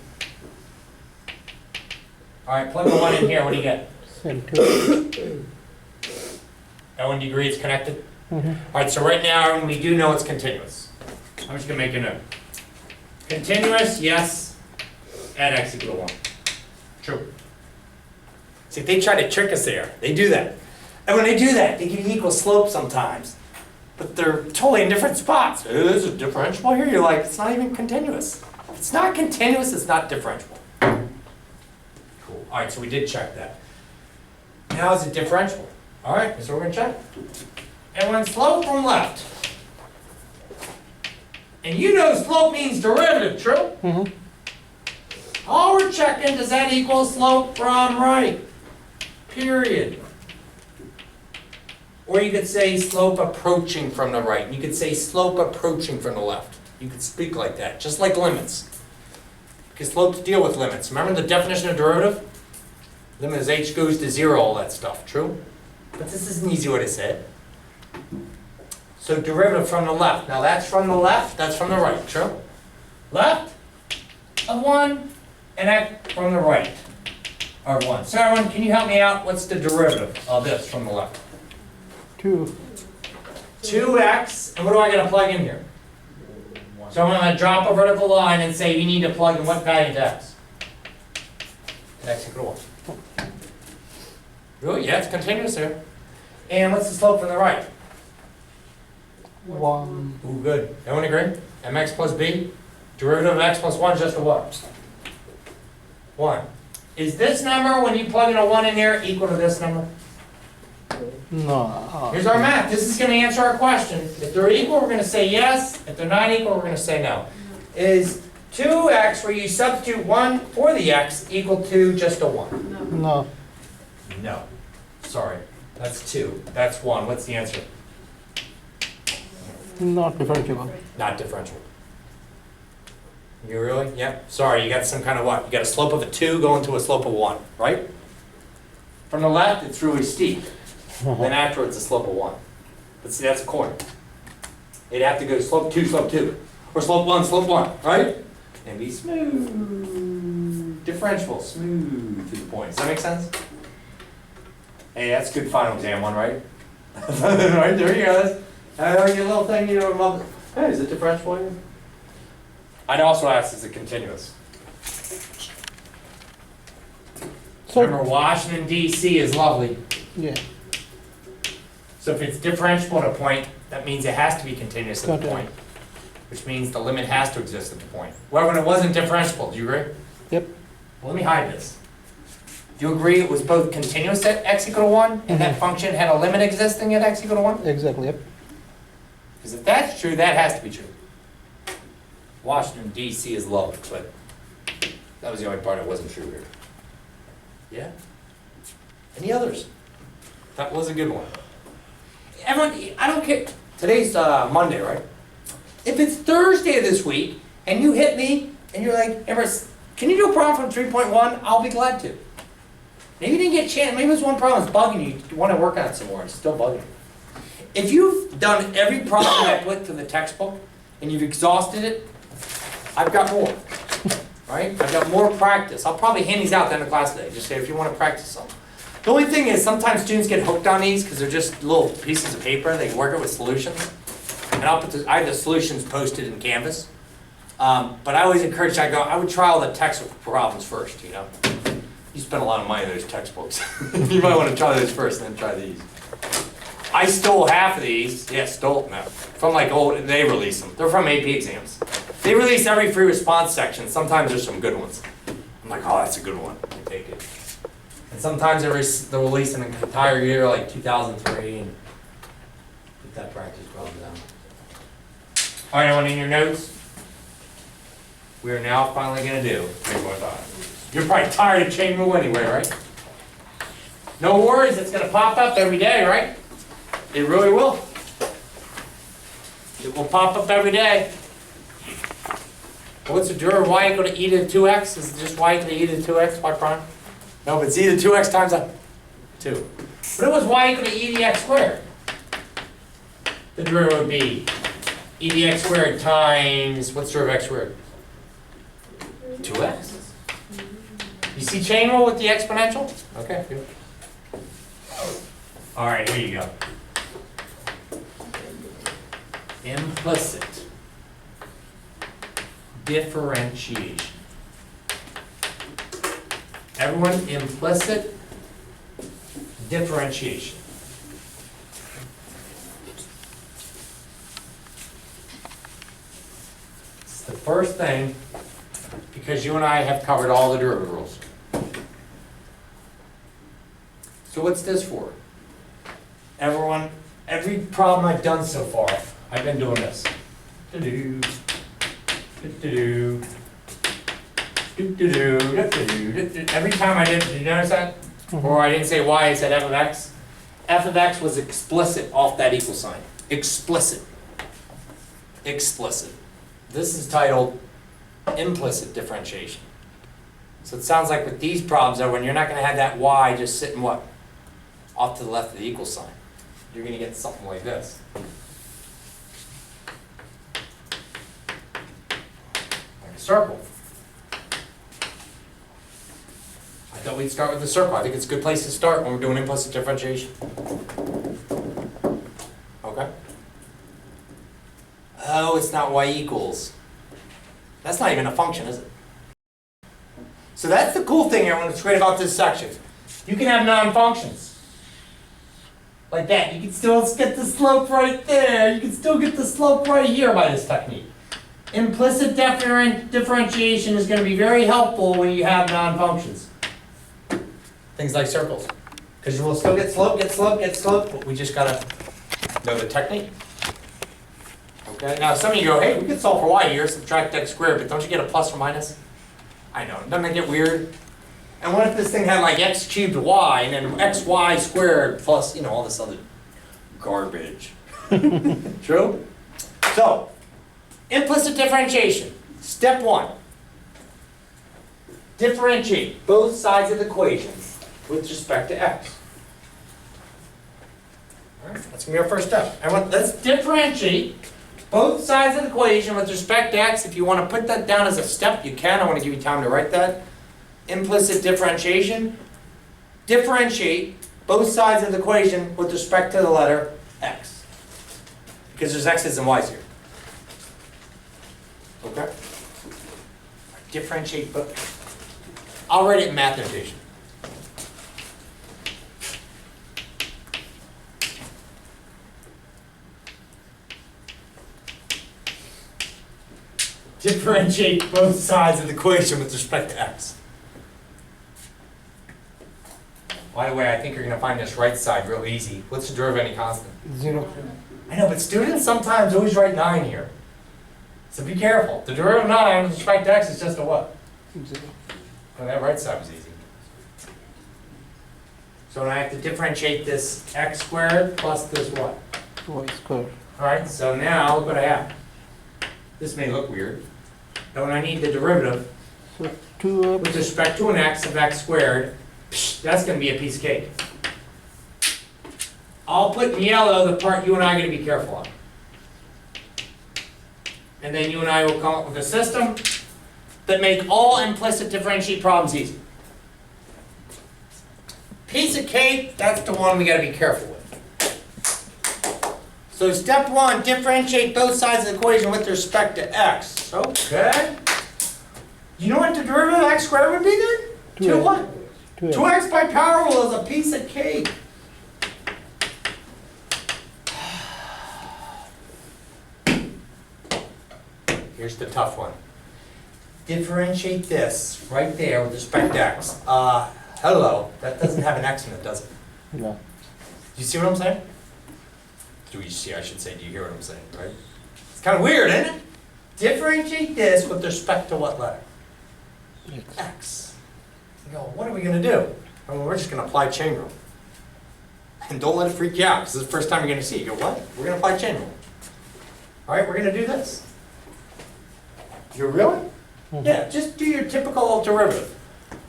All right, plug the 1 in here, what do you get? Same 2. That 1 degree is connected? Mm-hmm. All right, so right now, we do know it's continuous. I'm just gonna make a note. Continuous, yes, at x equal to 1. True. See, if they try to trick us there, they do that. And when they do that, they give you equal slope sometimes. But they're totally in different spots. Is it differentiable here? You're like, it's not even continuous. If it's not continuous, it's not differentiable. Cool. All right, so we did check that. Now is it differentiable? All right, so we're gonna check. And when slope from left, and you know slope means derivative, true? Mm-hmm. All we're checking, does that equal slope from right? Period. Or you could say slope approaching from the right. You could say slope approaching from the left. You could speak like that, just like limits. Because slopes deal with limits. Remember the definition of derivative? Limit as h goes to 0, all that stuff, true? But this is an easy way to say it. So derivative from the left. Now that's from the left, that's from the right, true? Left of 1 and that from the right of 1. So everyone, can you help me out? What's the derivative of this from the left? 2. 2x, and what do I gotta plug in here? So I'm gonna drop a vertical line and say you need to plug in what value into x? X equal to 1. Really? Yeah, it's continuous there. And what's the slope from the right? 1. Ooh, good. Everyone agree? mx plus b? Derivative of x plus 1 is just a what? 1. Is this number, when you plug in a 1 in there, equal to this number? No. Here's our math. This is going to answer our question. If they're equal, we're going to say yes. If they're not equal, we're going to say no. Is 2x, where you substitute 1 for the x, equal to just a 1? No. No. Sorry. That's 2. That's 1. What's the answer? Not differentiable. Not differentiable. You really? Yep. Sorry, you got some kind of what? You got a slope of a 2 going to a slope of 1, right? From the left, it's really steep. Then afterwards, a slope of 1. But see, that's a corner. It'd have to go slope 2, slope 2. Or slope 1, slope 1, right? And be smooth. Differentiable, smooth to the point. Does that make sense? Hey, that's good final exam 1, right? Right, there you go. Your little thing, you know, hey, is it differentiable here? I'd also ask, is it continuous? So, Remember, Washington, D.C. is lovely. yeah. So if it's differentiable at a point, that means it has to be continuous at the Got it. point, which means the limit has to exist at the point. Well, when it wasn't differentiable, do you agree? Yep. Well, let me hide this. Do you agree it was both continuous at x equal to 1, and that function had a limit existing at x equal to 1? Exactly. Yep. Because if that's true, that has to be true. Washington, D.C. is lovely, but that was the only part that wasn't true here. Yeah? Any others? That was a good one. Everyone, I don't care. Today's Monday, right? If it's Thursday of this week, and you hit me, and you're like, Everest, can you do a problem from 3.1? I'll be glad to. Maybe you didn't get a chance. Maybe there's one problem that's bugging you. You want to work on it some more. It's still bugging you. If you've done every problem I put to the textbook, and you've exhausted it, I've got more. Right? I've got more practice. I'll probably hand these out at the end of class today. Just say if you want to practice some. The only thing is sometimes students get hooked on these because they're just little pieces of paper. They can work it with solutions. And I have the solutions posted in Canvas. But I always encourage, I would try all the textbook problems first, you know. You spend a lot of money on those textbooks. You might want to try those first and then try these. I stole half of these. Yeah, stole, no. From like they release them. They're from AP exams. They release every free response section. Sometimes there's some good ones. I'm like, oh, that's a good one. I take it. And sometimes they'll release an entire year, like 2003, and get that practice problem down. All right, everyone in your notes? We are now finally going to do 3.5. You're probably tired of chain rule anyway, right? No worries, it's going to pop up every day, right? It really will. It will pop up every day. What's the derivative of y equal to e to the 2x? Is it just y equal to e to the 2x, y prime? No, but it's e to the 2x times a 2. But it was y equal to e to the x squared. The derivative would be e to the x squared times, what's the derivative of x squared? 2x. You see chain rule with the exponential? Okay, good. All right, here you go. Implicit differentiation. Everyone, implicit differentiation. It's the first thing, because you and I have covered all the derivative rules. So what's this for? Everyone, every problem I've done so far, I've been doing this. Do-do, do-do-do, do-do-do, do-do-do, do-do. Every time I did you notice that? Or I didn't say y, I said f of x. F of x was explicit off that equal sign. Explicit. Explicit. This is titled implicit differentiation. So it sounds like with these problems, though, when you're not going to have that y just sitting what? Off to the left of the equal sign. You're going to get something like this. Like a circle. I thought we'd start with the circle. I think it's a good place to start when we're doing implicit differentiation. Okay? Oh, it's not y equals. That's not even a function, is it? So that's the cool thing here, what's great about this section. You can have non-functions. Like that. You can still get the slope right there. You can still get the slope right here by this technique. Implicit differentiation is going to be very helpful when you have non-functions. Things like circles. Because you will still get slope, but we just got to know the technique. Okay, now some of you go, hey, we can solve for y here, subtract x squared, but don't you get a plus or minus? I know, doesn't that get weird? And what if this thing had like x cubed y, and then xy squared plus, you know, all this other garbage? True? So, implicit differentiation. Step 1. Differentiate both sides of the equation with respect to x. All right, that's going to be our first step. Let's differentiate both sides of the equation with respect to x. If you want to put that down as a step, you can. I want to give you time to write that. Implicit differentiation. Differentiate both sides of the equation with respect to the letter x. Because there's x's and y's here. Okay? Differentiate both. I'll write it in math notation. Differentiate both sides of the equation with respect to x. By the way, I think you're going to find this right side real easy. What's the derivative of any constant? 0. I know, but students sometimes always write 9 here. So be careful. The derivative of 9 with respect to x is just a what? 0. Well, that right side was easy. So I have to differentiate this x squared plus this what? Y squared. All right, so now look what I have. This may look weird. But when I need the derivative So 2x. with respect to an x of x squared, that's going to be a piece of cake. I'll put in yellow the part you and I are going to be careful on. And then you and I will come up with a system that make all implicit differentiate problems easy. Piece of cake, that's the one we got to be careful with. So step 1, differentiate both sides of the equation with respect to x. Okay. You know what the derivative of x squared would be then? 2 what? 2x by power rule is a piece of cake. Here's the tough one. Differentiate this right there with respect to x. Hello, that doesn't have an x in it, does it? No. Do you see what I'm saying? Do you see, I should say, do you hear what I'm saying, right? It's kind of weird, isn't it? Differentiate this with respect to what letter? X. You go, what are we going to do? Well, we're just going to apply chain rule. And don't let it freak you out, because this is the first time you're going to see it. You go, what? We're going to apply chain rule. All right, we're going to do this. You really? Mm-hmm. Yeah, just do your typical derivative.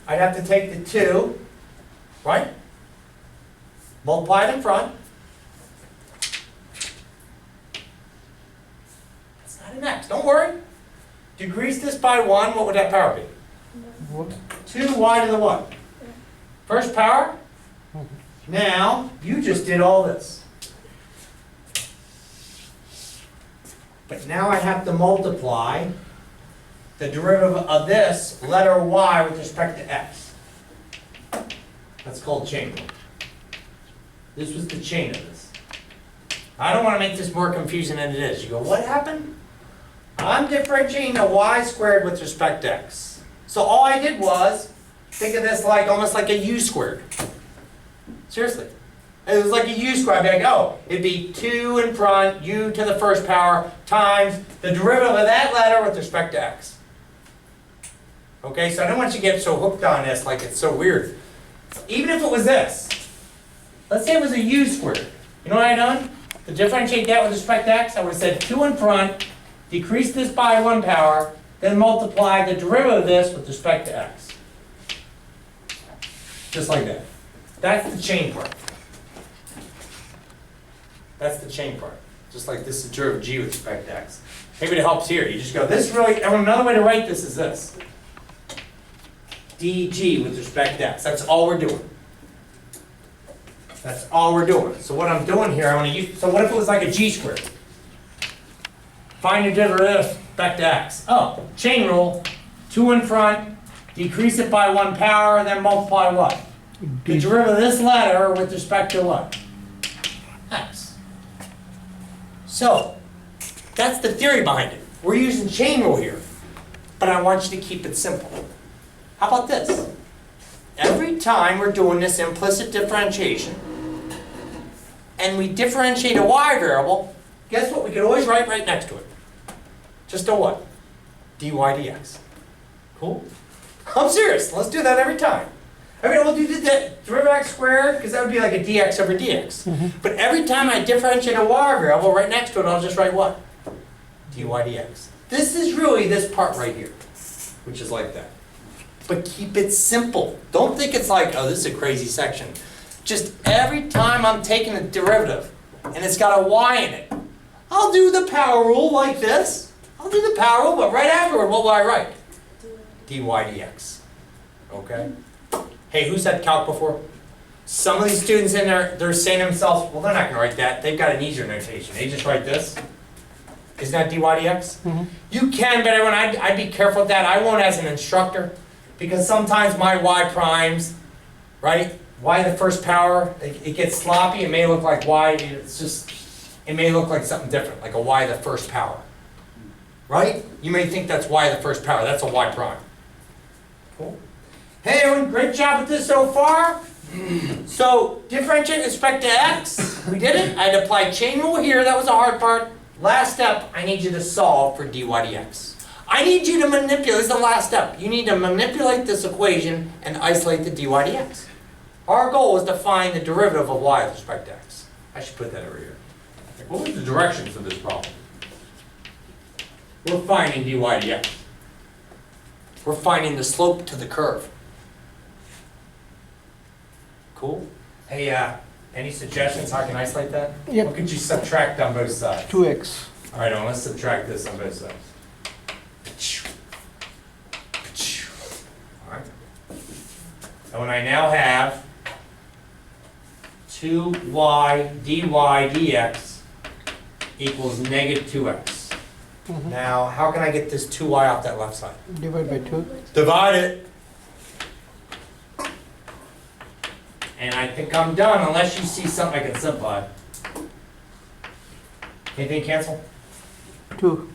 I'd have to take the 2, right? Multiply it in front. It's not an x, don't worry. Decrease this by 1, what would that power be? What? 2y to the what? First power? Now, you just did all this. But now I have to multiply the derivative of this letter y with respect to x. That's called chain rule. This was the chain of this. I don't want to make this more confusing than it is. You go, what happened? I'm differentiating the y squared with respect to x. So all I did was, think of this like almost like a u squared. Seriously. It was like a u squared. I'd be like, oh, it'd be 2 in front, u to the first power, times the derivative of that letter with respect to x. Okay, so I don't want you to get so hooked on this like it's so weird. Even if it was this, let's say it was a u squared. You know what I've done? To differentiate that with respect to x, I would have said 2 in front, decrease this by 1 power, then multiply the derivative of this with respect to x. Just like that. That's the chain part. That's the chain part. Just like this is the derivative of g with respect to x. Maybe it helps here. You just go, this really, and another way to write this is this. dg with respect to x. That's all we're doing. That's all we're doing. So what I'm doing here, I want to use, so what if it was like a g squared? Find your derivative with respect to x. Oh, chain rule, 2 in front, decrease it by 1 power, then multiply what? The derivative of this letter with respect to what? X. So, that's the theory behind it. We're using chain rule here, but I want you to keep it simple. How about this? Every time we're doing this implicit differentiation, and we differentiate a y variable, guess what? We can always write right next to it. Just a what? dy dx. Cool? I'm serious. Let's do that every time. I mean, we'll do the derivative of x squared, because that would be like a dx over dx. But every time I differentiate a y variable, right next to it, I'll just write what? dy dx. This is really this part right here, which is like that. But keep it simple. Don't think it's like, oh, this is a crazy section. Just every time I'm taking a derivative, and it's got a y in it, I'll do the power rule like this. I'll do the power rule, but right afterward, what will I write? dy dx. Okay? Hey, who's had calc before? Some of these students in there, they're saying to themselves, well, they're not going to write that. They've got an easier notation. They just write this. Isn't that dy dx? You can, but everyone, I'd be careful with that. I won't as an instructor, because sometimes my y primes, right? Y to the first power, it gets sloppy. It may look like y, it may look like something different, like a y to the first power. Right? You may think that's y to the first power. That's a y prime. Cool. Hey everyone, great job with this so far. So, differentiate with respect to x. We did it. I'd apply chain rule here. That was the hard part. Last step, I need you to solve for dy dx. I need you to manipulate, this is the last step. You need to manipulate this equation and isolate the dy dx. Our goal is to find the derivative of y with respect to x. I should put that over here. What was the directions of this problem? We're finding dy dx. We're finding the slope to the curve. Cool? Hey, any suggestions how I can isolate that? Yep. What could you subtract on both sides? 2x. All right, let's subtract this on both sides. All right. And when I now have 2y dy dx equals negative 2x. Now, how can I get this 2y off that left side? Divide by 2. Divide it. And I think I'm done unless you see something I can simplify. Anything cancel? 2.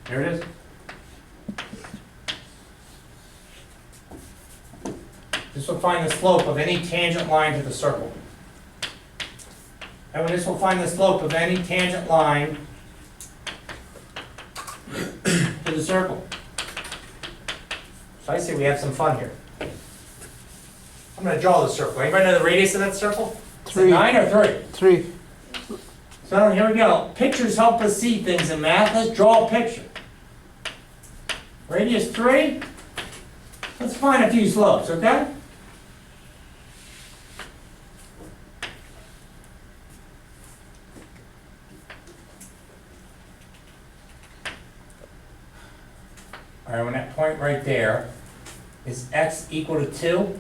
There it is. This will find the slope of any tangent line to the circle. And this will find the slope of any tangent line to the circle. So I say we have some fun here. I'm going to draw the circle. Anybody know the radius of that circle? 3. 9 or 3? 3. So here we go. Pictures help us see things in math. Let's draw a picture. Radius 3. Let's find a few slopes, okay? right there is x equal to 2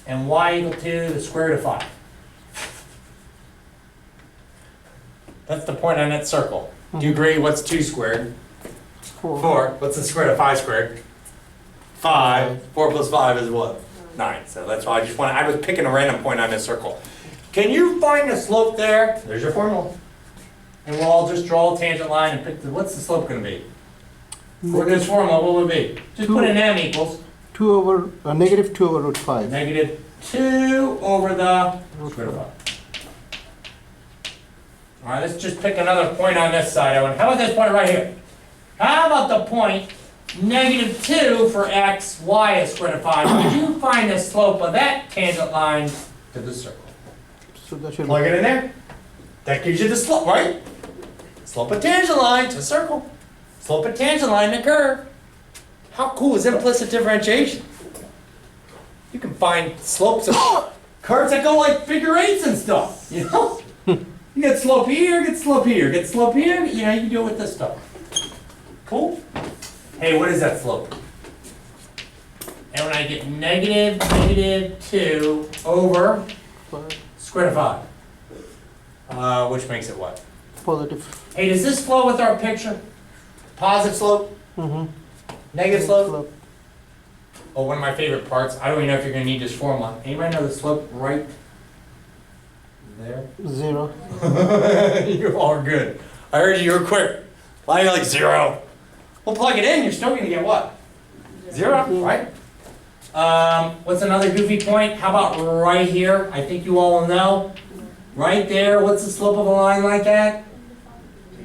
and y equal to the square root of 5. That's the point on that circle. Do you agree? What's 2 squared? 4. What's the square root of 5 squared? 5. 4 plus 5 is what? 9. So that's why I was picking a random point on this circle. Can you find the slope there? There's your formula. And we'll all just draw a tangent line and pick what's the slope going to be? For this formula, what would it be? Just put an m equals negative 2 over root 5. negative 2 over the square root of 5. All right, let's just pick another point on this side, Owen. How about this point right here? How about the point negative 2 for x, y is square root of 5? Could you find the slope of that tangent line to the circle? So that should Plug it in there. That gives you the slope, right? Slope of tangent line to a circle. Slope of tangent line to curve. How cool is implicit differentiation? You can find slopes of curves that go like figure eights and stuff, you know? You get slope here, get slope here, get slope here, you know, you can do it with this stuff. Cool? Hey, what is that slope? And when I get negative 2 over square root of 5, which makes it what? positive. Hey, does this flow with our picture? Positive slope? Negative slope? Oh, one of my favorite parts. I don't even know if you're going to need this formula. Anybody know the slope right there? 0. You all are good. I heard you were quick. Why are you like 0? We'll plug it in. You're still going to get what? 0, right? What's another goofy point? How about right here? I think you all know. Right there, what's the slope of a line like that?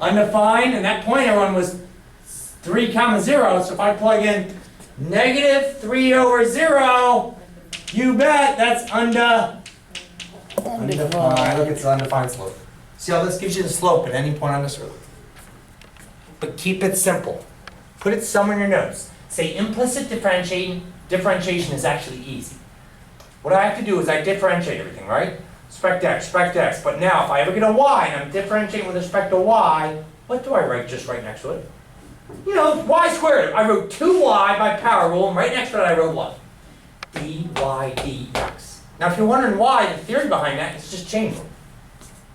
Undefined, and that point everyone was 3 comma 0, so if I plug in negative 3 over 0, you bet that's undefined. Look, it's an undefined slope. See how this gives you the slope at any point on this road? But keep it simple. Put it somewhere in your notes. Say implicit differentiation is actually easy. What I have to do is I differentiate everything, right? Respect x, but now if I ever get a y and I'm differentiating with respect to y, what do I write just right next to it? You know, y squared. I wrote 2y by power rule, and right next to it I wrote what? dy dx. Now if you're wondering why, the theory behind that is just chain rule.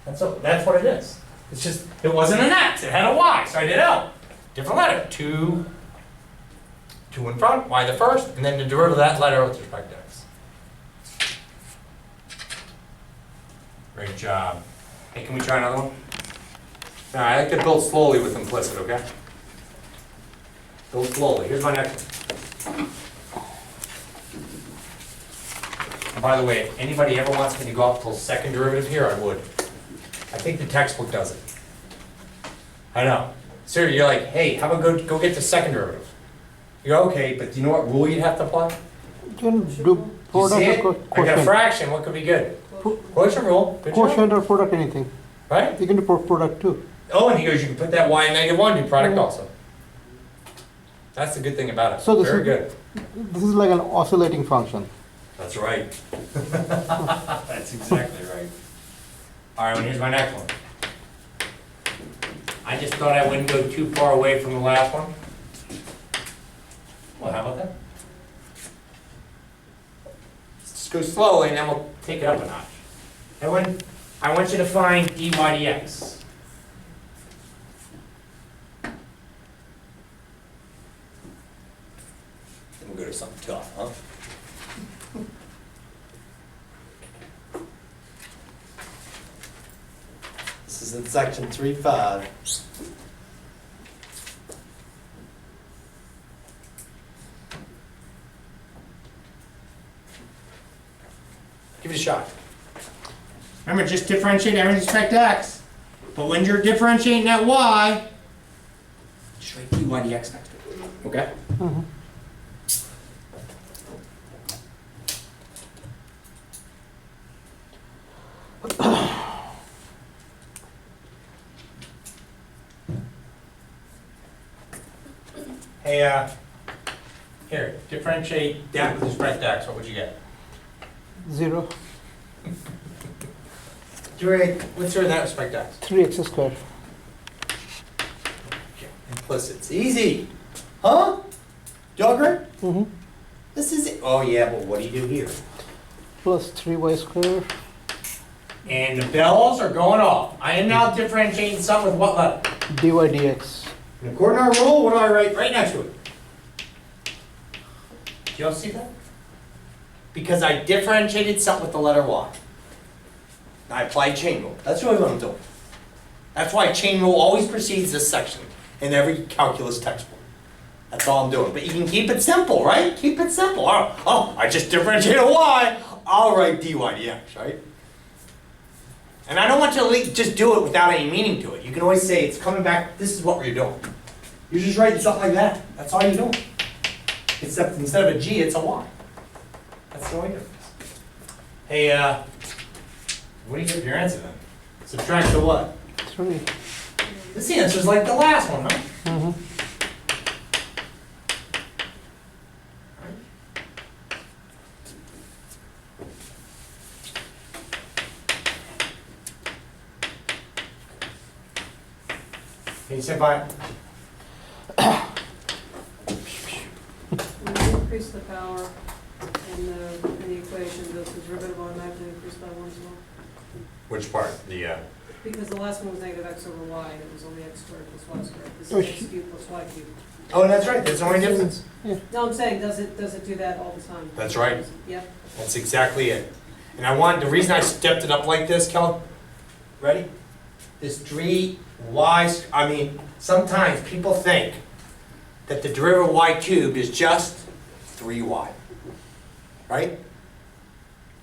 That's what it is. It's just, it wasn't an x, it had a y, so I did L. Different letter, 2 in front, y the first, and then the derivative of that letter with respect to x. Great job. Hey, can we try another one? All right, I like to build slowly with implicit, okay? Build slowly. Here's my next one. And by the way, if anybody ever wants me to go up till second derivative here, I would. I think the textbook does it. I know. Sir, you're like, hey, how about go get the second derivative? You're okay, but do you know what rule you'd have to apply? You can do Do you product see it? or I got a quotient. fraction. What could be good? Quotient rule. Good job. Quotient or product, anything. Right? You can do product too. Oh, and he goes, you can put that y in -1, do product also. That's the good thing about it. So this Very is- good. This is like an oscillating function. That's right. That's exactly right. All right, well, here's my next one. I just thought I wouldn't go too far away from the last one. Well, how about that? Let's just go slowly and then we'll take it up a notch. Everyone, I want you to find dy dx. Then we'll go to something tough, huh? This is in section 3.5. Give it a shot. Remember, just differentiate everything with respect to x. But when you're differentiating that y, just write dy dx next to it. Okay? Hey, here, differentiate that with respect to x. What would you get? 0. What's your in that respect to x? 3x squared. Implicit. It's easy. Huh? Do you agree? Mm-hmm. This is it. Oh yeah, but what do you do here? Plus 3y square. And the bells are going off. I am now differentiating something with what letter? dy dx. And according to our rule, what do I write right next to it? Do you all see that? Because I differentiated something with the letter y. I applied chain rule. That's really what I'm doing. That's why chain rule always precedes this section in every calculus textbook. That's all I'm doing. But you can keep it simple, right? Keep it simple. Oh, I just differentiated y. I'll write dy dx, right? And I don't want you to just do it without any meaning to it. You can always say it's coming back, this is what we're doing. You're just writing something like that. That's all you're doing. Except instead of a G, it's a Y. That's the only difference. Hey, what do you get for your answer then? Subtract the what? 3. This answer's like the last one, huh? Mm-hmm. Can you say by? When you increase the power in the equation, does the derivative automatically increase by 1 as well? Which part? The, Because the last one was negative x over y, and it was only x squared plus y squared. This Oh, is x cubed plus y cubed. oh, that's right. That's the only difference. No, I'm saying, does it do that all the time? That's right. Yep. That's exactly it. And I wanted, the reason I stepped it up like this, Kelly, ready? This 3y, I mean, sometimes people think that the derivative of y cubed is just 3y, right?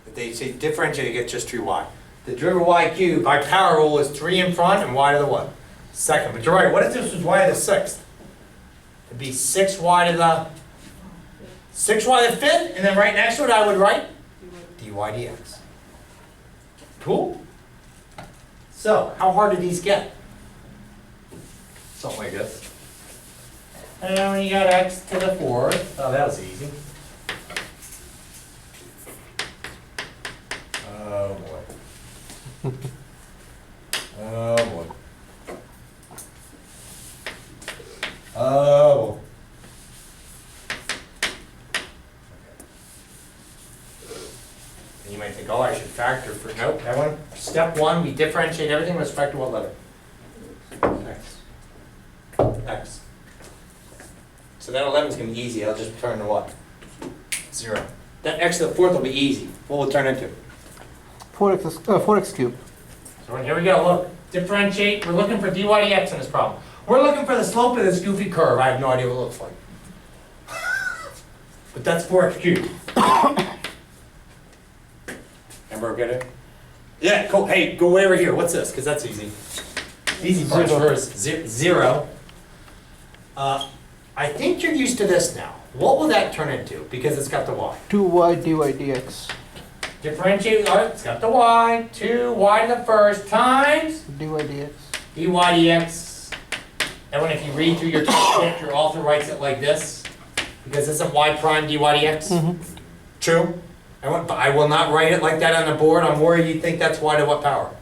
If they say differentiate, you get just 3y. The derivative of y cubed, by power rule, is 3 in front and y to the what? Second. But you're right, what if this was y to the sixth? It'd be 6y to the 6y to the fifth, and then right next to it I would write dy dx. Cool? So, how hard do these get? Something like this. And then when you got x to the fourth, oh, that was easy. Oh boy. Oh boy. Oh boy. And you might think, oh, I should factor for, nope, that one, step one, we differentiate everything with respect to what letter? X. X. So that 11 is going to be easy, I'll just turn to what? 0. That x to the fourth will be easy. What will it turn into? 4x cubed. So here we go, look. Differentiate, we're looking for dy dx in this problem. We're looking for the slope of this goofy curve. I have no idea what it looks like. But that's 4x cubed. Remember get it? Yeah, cool. Hey, go way over here. What's this? Because that's easy. Easy part first. 0. I think you're used to this now. What will that turn into? Because it's got the y. 2y dy dx. Differentiate, all right, it's got the y. 2y to the first times dy dx. dy dx. And when if you read through your textbook, your author writes it like this. Because isn't y prime dy dx? Mm-hmm. True? I will not write it like that on the board. I'm worried you think that's y to what power?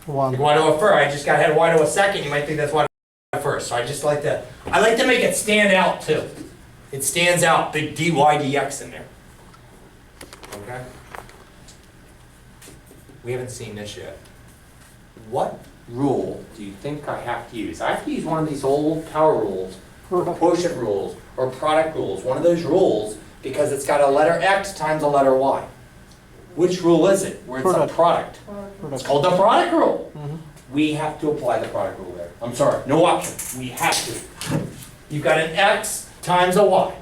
1. Like y to a first. I just got ahead y to a second. You might think that's y to a first. So I just like to, I like to make it stand out too. It stands out, big dy dx in there. Okay? We haven't seen this yet. What rule do you think I have to use? I have to use one of these old power rules, or quotient rules, or product rules. One of those rules because it's got a letter x times a letter y. Which rule is it? Where it's a product. It's called the product rule. Mm-hmm. We have to apply the product rule there. I'm sorry, no option. We have to. You've got an x times a y.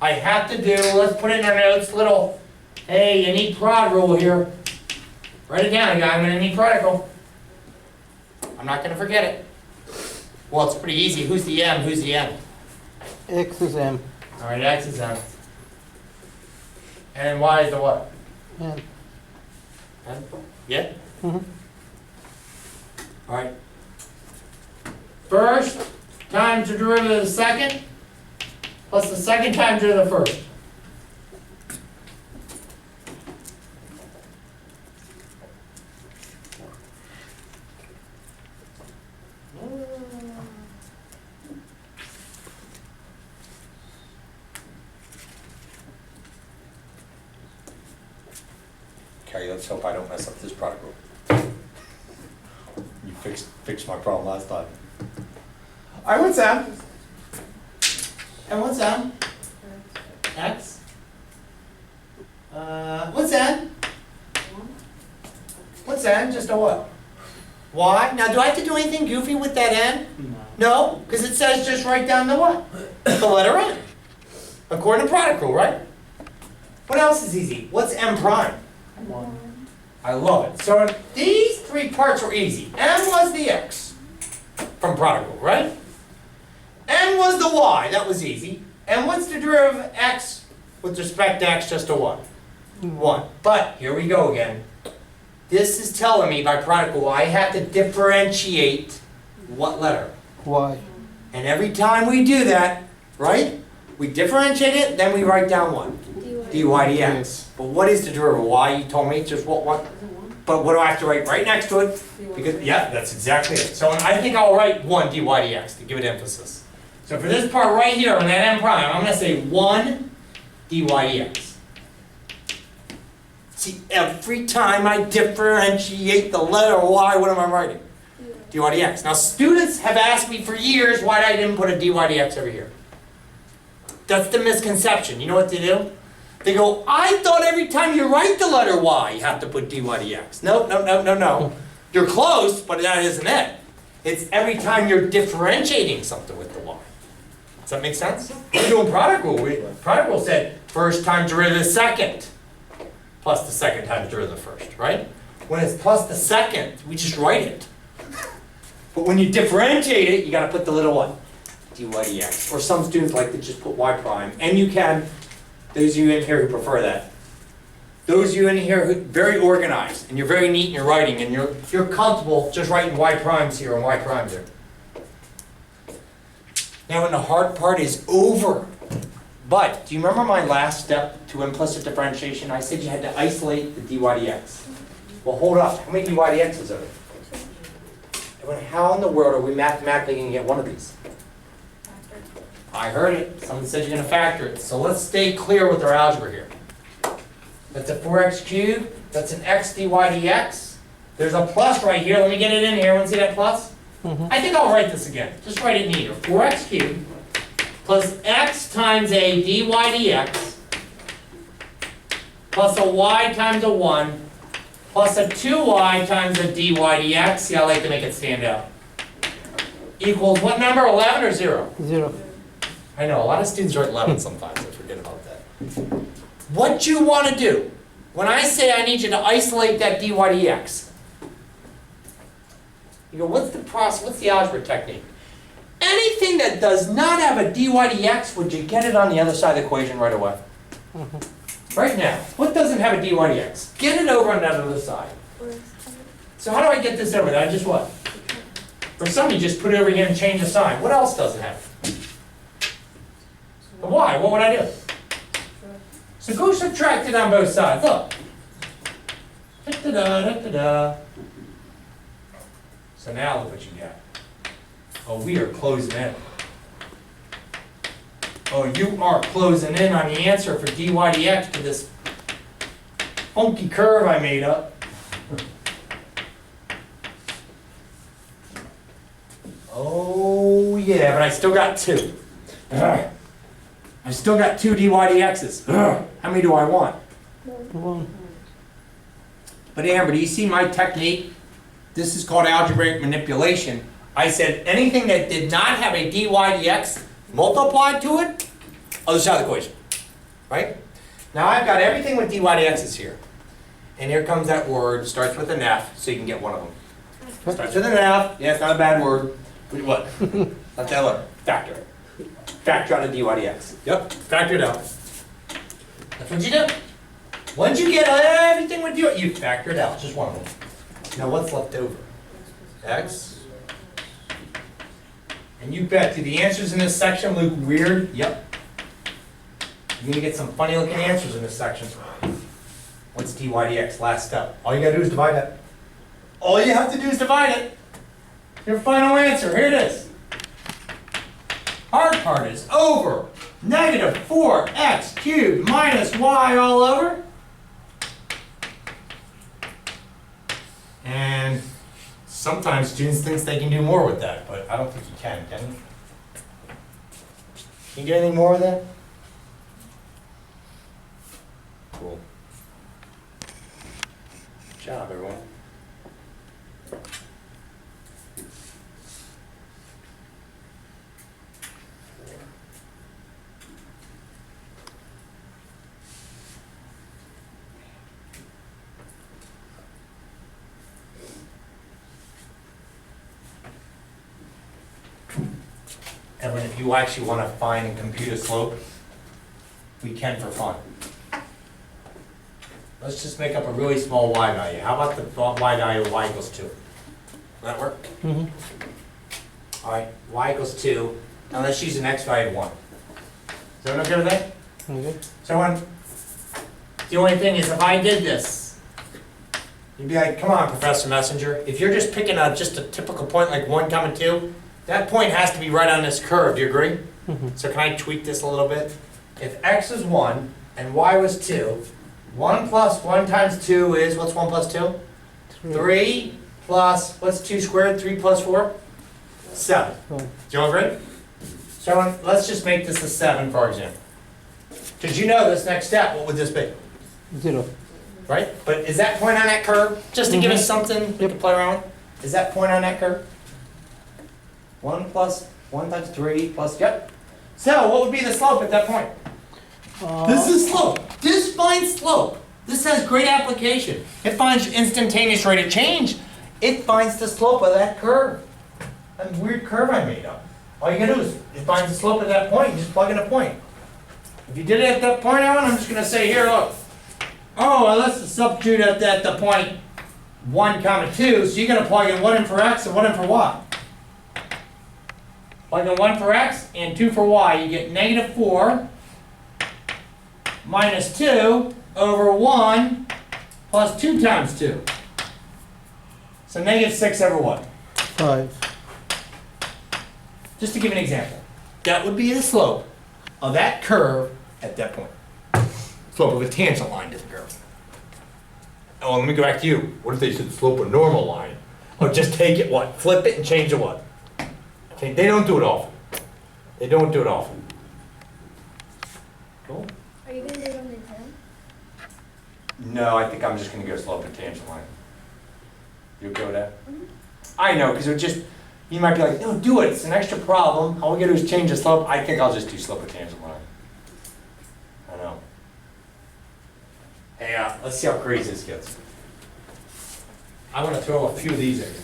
I have to do, let's put it in our notes, little, hey, you need prod rule here. Write it down, guys. I'm going to need product rule. I'm not going to forget it. Well, it's pretty easy. Who's the m? Who's the n? X is m. All right, x is m. And y is the what? N. N? Yeah? Mm-hmm. All right. First times the derivative of the second, plus the second times derivative of the first. Okay, let's hope I don't mess up this product rule. You fixed my problem last time. All right, what's that? And what's that? X? What's that? What's that? Just a what? Y? Now, do I have to do anything goofy with that N? No, because it says just write down the what? The letter N. According to product rule, right? What else is easy? What's M prime? 1. I love it. So these three parts were easy. M was the X from product rule, right? N was the Y, that was easy. And what's the derivative of X with respect to X, just a what? 1. But here we go again. This is telling me by product rule I have to differentiate what letter? Why? And every time we do that, right? We differentiate it, then we write down what? dy dx. Yes. But what is the derivative of y? You told me just what? Is it 1? But what do I have to write right next to it? Because, yeah, that's exactly it. So I think I'll write 1 dy dx to give it emphasis. So for this part right here on that m prime, I'm going to say 1 dy dx. See, every time I differentiate the letter y, what am I writing? Dy dx. Now students have asked me for years why I didn't put a dy dx over here. That's the misconception. You know what they do? They go, I thought every time you write the letter y, you have to put dy dx. No, no, no, no, no. You're close, but that isn't it. It's every time you're differentiating something with the y. Does that make sense? We're doing product rule. Product rule said first time derivative second, plus the second time derivative first, right? When it's plus the second, we just write it. But when you differentiate it, you got to put the little what? Dy dx. Or some students like to just put y prime, and you can. Those of you in here who prefer that. Those of you in here who are very organized, and you're very neat in your writing, and you're comfortable just writing y primes here and y primes there. Now when the hard part is over, but do you remember my last step to implicit differentiation? I said you had to isolate the dy dx. Well, hold up. How many dy dx's are there? How in the world are we mathematically going to get one of these? I heard it. Someone said you're going to factor it. So let's stay clear with our algebra here. That's a 4x cubed. That's an x dy dx. There's a plus right here. Let me get it in here. Want to see that plus? I think I'll write this again. Just write it neater. 4x cubed plus x times a dy dx plus a y times a 1 plus a 2y times a dy dx. See, I like to make it stand out. Equals what number? 11 or 0? 0. I know, a lot of students write 11 sometimes. I forget about that. What you want to do, when I say I need you to isolate that dy dx, you go, what's the process, what's the algebra technique? Anything that does not have a dy dx, would you get it on the other side of the equation right away? Right now, what doesn't have a dy dx? Get it over on that other side. So how do I get this over there? I just what? For some, you just put it over here and change the sign. What else doesn't have it? The y, what would I do? So go subtract it on both sides. Look. Da-da-da, da-da-da. So now look what you got. Oh, we are closing in. Oh, you are closing in on the answer for dy dx to this funky curve I made up. Oh yeah, but I still got 2. I still got 2 dy dx's. How many do I want? 1. But Amber, do you see my technique? This is called algebraic manipulation. I said anything that did not have a dy dx multiplied to it, other side of the equation, right? Now I've got everything with dy dx's here. And here comes that word, starts with an F, so you can get one of them. Starts with an F, yeah, it's not a bad word. What? Not that word, factor. Factor out a dy dx. Yep, factor it out. That's what you do. Once you get everything with you factor it out, just one of them. Now what's left over? X. And you bet, do the answers in this section look weird? Yep. You're gonna get some funny looking answers in this section. What's dy dx? Last step. All you gotta do is divide it. All you have to do is divide it. Your final answer, here it is. Hard part is over. Negative 4x cubed minus y all over. And sometimes students think they can do more with that, but I don't think you can you? Can you get anything more with that? Cool. Good job, everyone. Evan, if you actually want to find and compute a slope, we can for fun. Let's just make up a really small y value. How about the y value of y equals 2? Will that work? Mhm. All right, y equals 2, and let's use an x value of 1. Is everyone okay with that? Okay. So the only thing is if I did this, you'd be like, come on, Professor Messenger. If you're just picking just a typical point like 1, 2, that point has to be right on this curve. Do you agree? Mhm. So can I tweak this a little bit? If x is 1 and y was 2, 1 plus 1 times 2 is, what's 1 plus 2? 3 plus, what's 2 squared? 3 plus 4? 7. Oh. Do you all agree? So let's just make this a 7, for example. Did you know this next step, what would this be? 0. Right? But is that point on that curve? Just to give us something we can play around with? Is that point on that curve? 1 plus 1 times 3 plus, yep. So what would be the slope at that point? This is slope. This finds slope. This has great application. It finds instantaneous rate of change. It finds the slope of that curve. That weird curve I made up. All you gotta do is it finds the slope at that point. You just plug in a point. If you did it at that point, Alan, I'm just gonna say here, look. Oh, well, let's substitute at the point 1, 2. So you're gonna plug in 1 in for x and 1 in for y. Plug in 1 for x and 2 for y. You get negative 4 minus 2 over 1 plus 2 times 2. So negative 6 over what? 5. Just to give an example. That would be the slope of that curve at that point. Slope of a tangent line to the curve. Oh, let me go back to you. What if they said slope of a normal line? Oh, just take it, what? Flip it and change it what? Okay, they don't do it often. They don't do it often. Cool? Are you gonna do it on the 10? No, I think I'm just gonna go slope and tangent line. You okay with that? I know, because it just, you might be like, no, do it, it's an extra problem. All we gotta do is change the slope. I think I'll just do slope and tangent line. I know. Hey, let's see how crazy this gets. I wanna throw a few of these at you.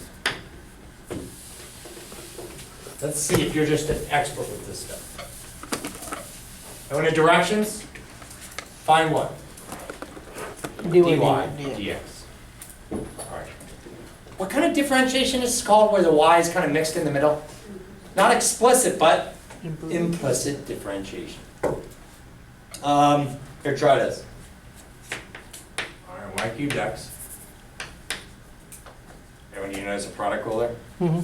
Let's see if you're just an expert with this stuff. Go into directions, find what? dy dx. All right. What kind of differentiation is this called where the y is kind of mixed in the middle? Not explicit, but implicit differentiation. Here, try this. All right, y cubed x. Everyone, do you notice a product rule there? Mhm.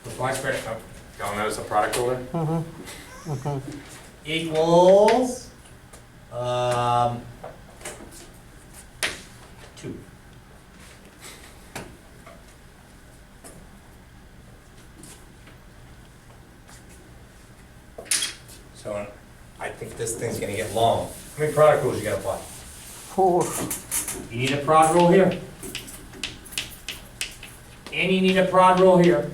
With y squared, oh, y'all notice a product rule there? Mhm. Mhm. Equals 2. So I think this thing's gonna get long. How many product rules you gotta apply? 4. You need a prod rule here. And you need a prod rule here.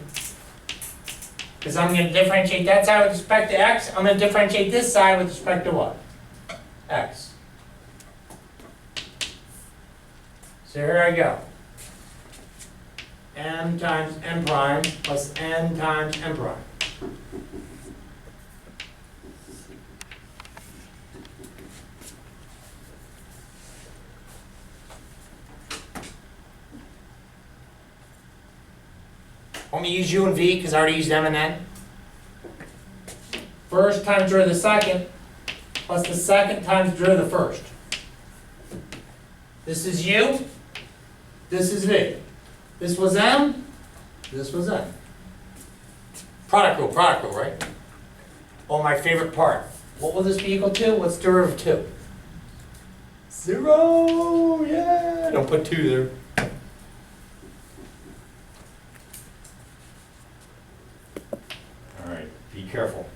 Because I'm going to differentiate that side with respect to x. I'm going to differentiate this side with respect to what? X. So here I go. M times m prime plus n times m prime. Want me to use u and v because I already used m and n? First times derivative of the second plus the second times derivative of the first. This is u, this is v. This was m, this was n. Product rule, right? Oh, my favorite part. What will this be equal to? What's derivative of 2? 0, yeah. Don't put 2 there. All right, be careful.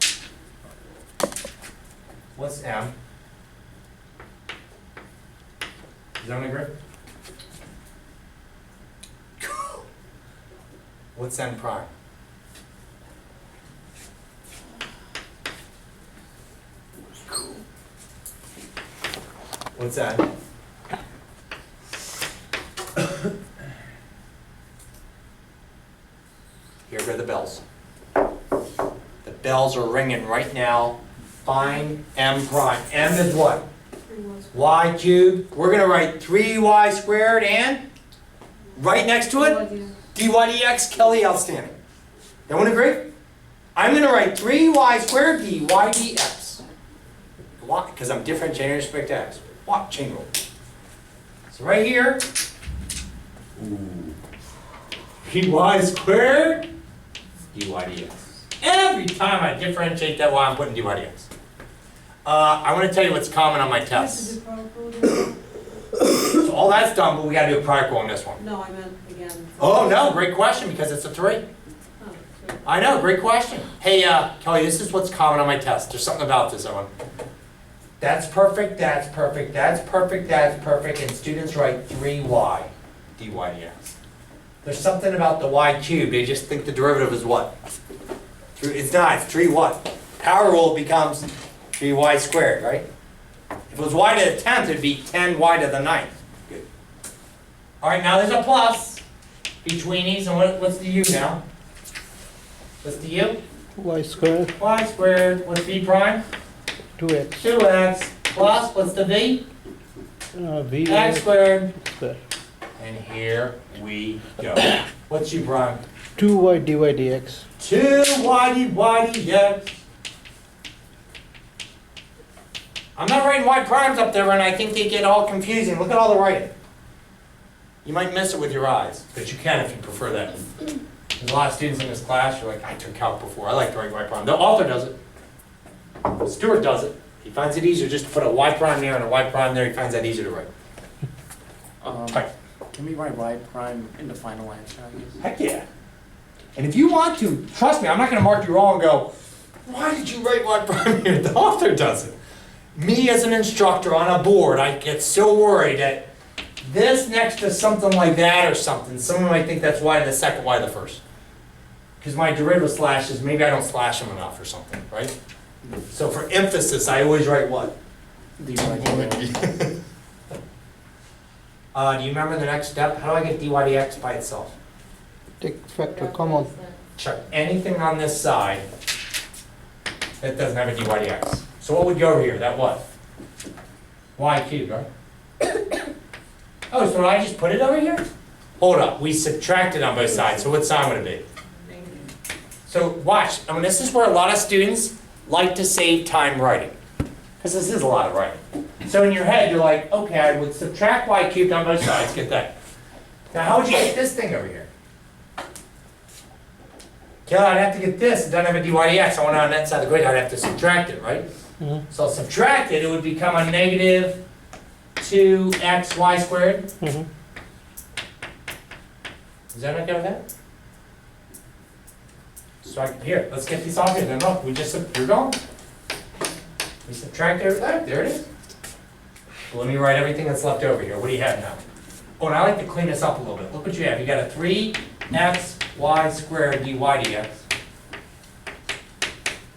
What's M? Is that on the grid? What's N prime? What's that? Here go the bells. The bells are ringing right now. Find M prime. M is what? Y cubed. We're going to write 3y squared and right next to it, dy dx. Kelly, outstanding. Everyone agree? I'm going to write 3y squared dy dx. Why? Because I'm differentiating with respect to x. What? Chain rule. So right here, dy squared dy dx. Every time I differentiate that y, I'm putting dy dx. I want to tell you what's common on my tests. So all that's done, but we got to do a product rule on this one. No, I meant again. Oh no, great question because it's a 3. Oh, sorry. I know, great question. Hey, Kelly, this is what's common on my test. There's something about this, Owen. That's perfect, that's perfect, that's perfect, that's perfect, and students write 3y dy dx. There's something about the y cubed. They just think the derivative is what? It's not, it's 3 what? Power rule becomes 3y squared, right? If it was y to the 10th, it'd be 10y to the 9th. Good. All right, now there's a plus between these, and what's the u now? What's the u? Y squared, Y squared, what's v prime? 2x, 2x, plus, what's the v? v X squared. squared. And here we go. What's u prime? 2y dy dx. 2y dy dx. I'm not writing y primes up there, and I think they get all confusing. Look at all the writing. You might miss it with your eyes, but you can if you prefer that. There's a lot of students in this class, you're like, I took calc before. I like to write y prime. The author does it. Stewart does it. He finds it easier just to put a y prime there and a y prime there. He finds that easier to write. Right. Can we write y prime in the final answer, I guess? Heck yeah. And if you want to, trust me, I'm not going to mark you wrong and go, why did you write y prime here? The author does it. Me as an instructor on a board, I get so worried that this next to something like that or something, someone might think that's y to the second, y to the first. Because my derivative slashes, maybe I don't slash them enough or something, right? So for emphasis, I always write what? dy dx. Do you remember the next step? How do I get dy dx by itself? Take factor common. Check anything on this side that doesn't have a dy dx. So what would go over here? That what? Y cubed, right? Oh, so I just put it over here? Hold up, we subtracted on both sides, so what sign would it be? So watch, I mean, this is where a lot of students like to save time writing. Because this is a lot of writing. So in your head, you're like, okay, I would subtract y cubed on both sides, get that. Now how would you get this thing over here? Kelly, I'd have to get this, it doesn't have a dy dx, I want it on that side of the grid, I'd have to subtract it, right? So I'll subtract it, it would become a negative 2xy squared. Mhm. Is that okay with that? So here, let's get these off here, then look, you're going. We subtract everything, there it is. Well, let me write everything that's left over here, what do you have now? Oh, and I like to clean this up a little bit, look what you have, you got a 3xy squared dy dx.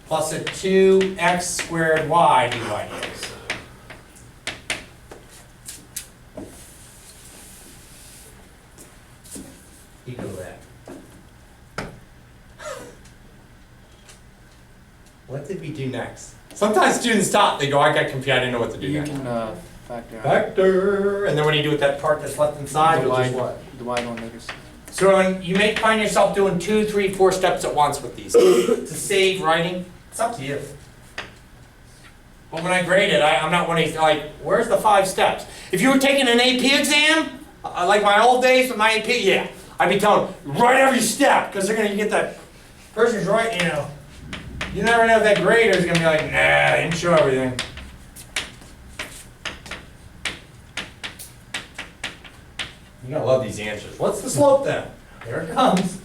Plus a 2x squared y dy dx. Equal to that. What did we do next? Sometimes students stop, they go, I got confused, I didn't know what to do You next. can factor out Factor, and then when you do with that part that's left inside, you'll just what? the y on negative. So when you may find yourself doing 2, 3, 4 steps at once with these. To save writing, it's up to you. But when I grade it, I'm not one of these, like, where's the 5 steps? If you were taking an AP exam, like my old days with my AP, yeah, I'd be telling them, write every step, because they're going to get that person's right, you know. You never know if that grader's going to be like, nah, I didn't show everything. You're gonna love these answers. What's the slope then? There it comes.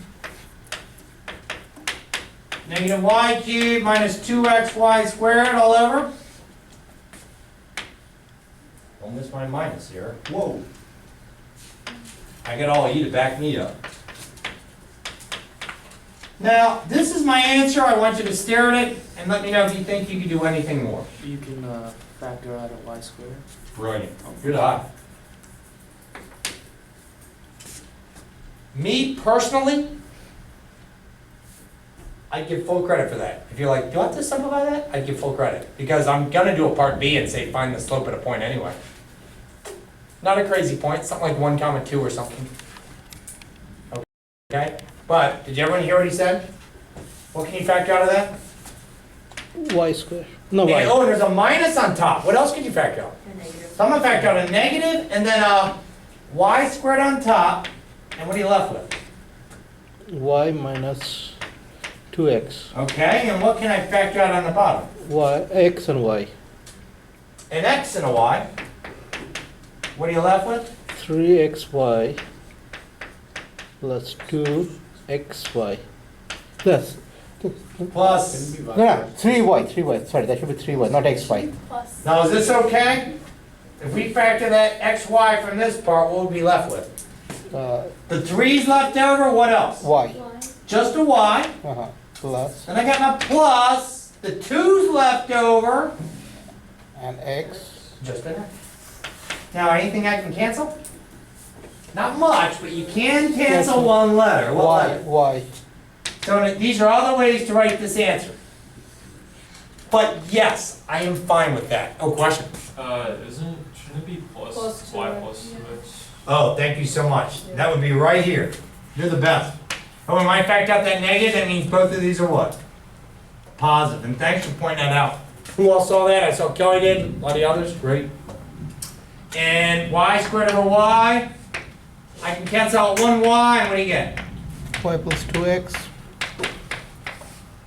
Negative y cubed minus 2xy squared all over. Don't miss my minus here. Whoa. I got all E to back me up. Now, this is my answer. I want you to stare at it and let me know if you think you can do anything more. You can factor out a y squared. Brilliant. Good eye. Me personally, I give full credit for that. If you're like, do I have to simplify that? I give full credit because I'm gonna do a part B and say find the slope at a point anyway. Not a crazy point, something like 1 comma 2 or something. Okay, but did everyone hear what he said? What can you factor out of that? Y square. No, And, Y. oh, there's a minus on top. What else could you factor out? A negative. So I'm gonna factor out a negative and then a y squared on top. And what are you left with? Y minus 2x. Okay, and what can I factor out on the bottom? Y, x and y. An x and a y. What are you left with? 3xy plus 2xy. Plus. Plus. No, 3y. Sorry, that should be 3y, not xy. Plus. Now is this okay? If we factor that xy from this part, what would we be left with? The 3's left over, what else? Y. Just a y. Plus And I got my plus. The 2's left over. and x. Just an x. Now anything I can cancel? Not much, but you can cancel one letter. What Y. letter? Y. So these are other ways to write this answer. But yes, I am fine with that. Oh, question? Shouldn't it be plus Plus y 2x, plus yeah. 2x? Oh, thank you so much. That would be right here. You're the best. Oh, when I factor out that negative, that means both of these are what? Positive. And thanks for pointing that out. Who else saw that? I saw Kelly did. A lot of the others. Great. And y squared over y. I can cancel out one y. And what do you get? Y plus 2x.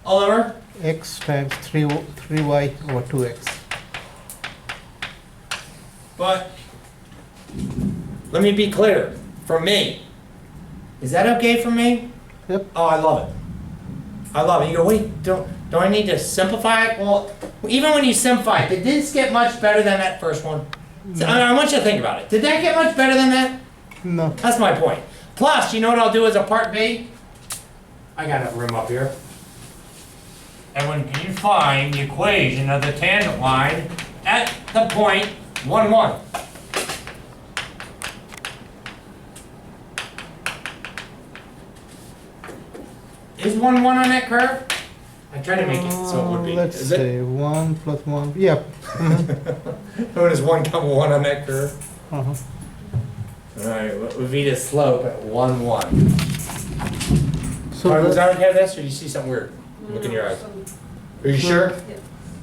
All over? X times 3y over 2x. But let me be clear. For me, is that okay for me? Yep. Oh, I love it. I love it. You go, wait, don't I need to simplify it? Well, even when you simplify it, did this get much better than that first one? So, I want you to think about it. Did that get much better than that? No. That's my point. Plus, you know what I'll do as a part B? I got enough room up here. And when you find the equation of the tangent line at the point 1, 1. Is 1, 1 on that curve? I tried to make it so it would be. Let's Is it? say 1 plus 1. Yeah. When is 1 comma 1 on that curve? Uh-huh. Alright, what would be the slope at 1, 1? So, Alright, was that, that okay with this, or do you see something weird? Look in your eyes. Are you sure?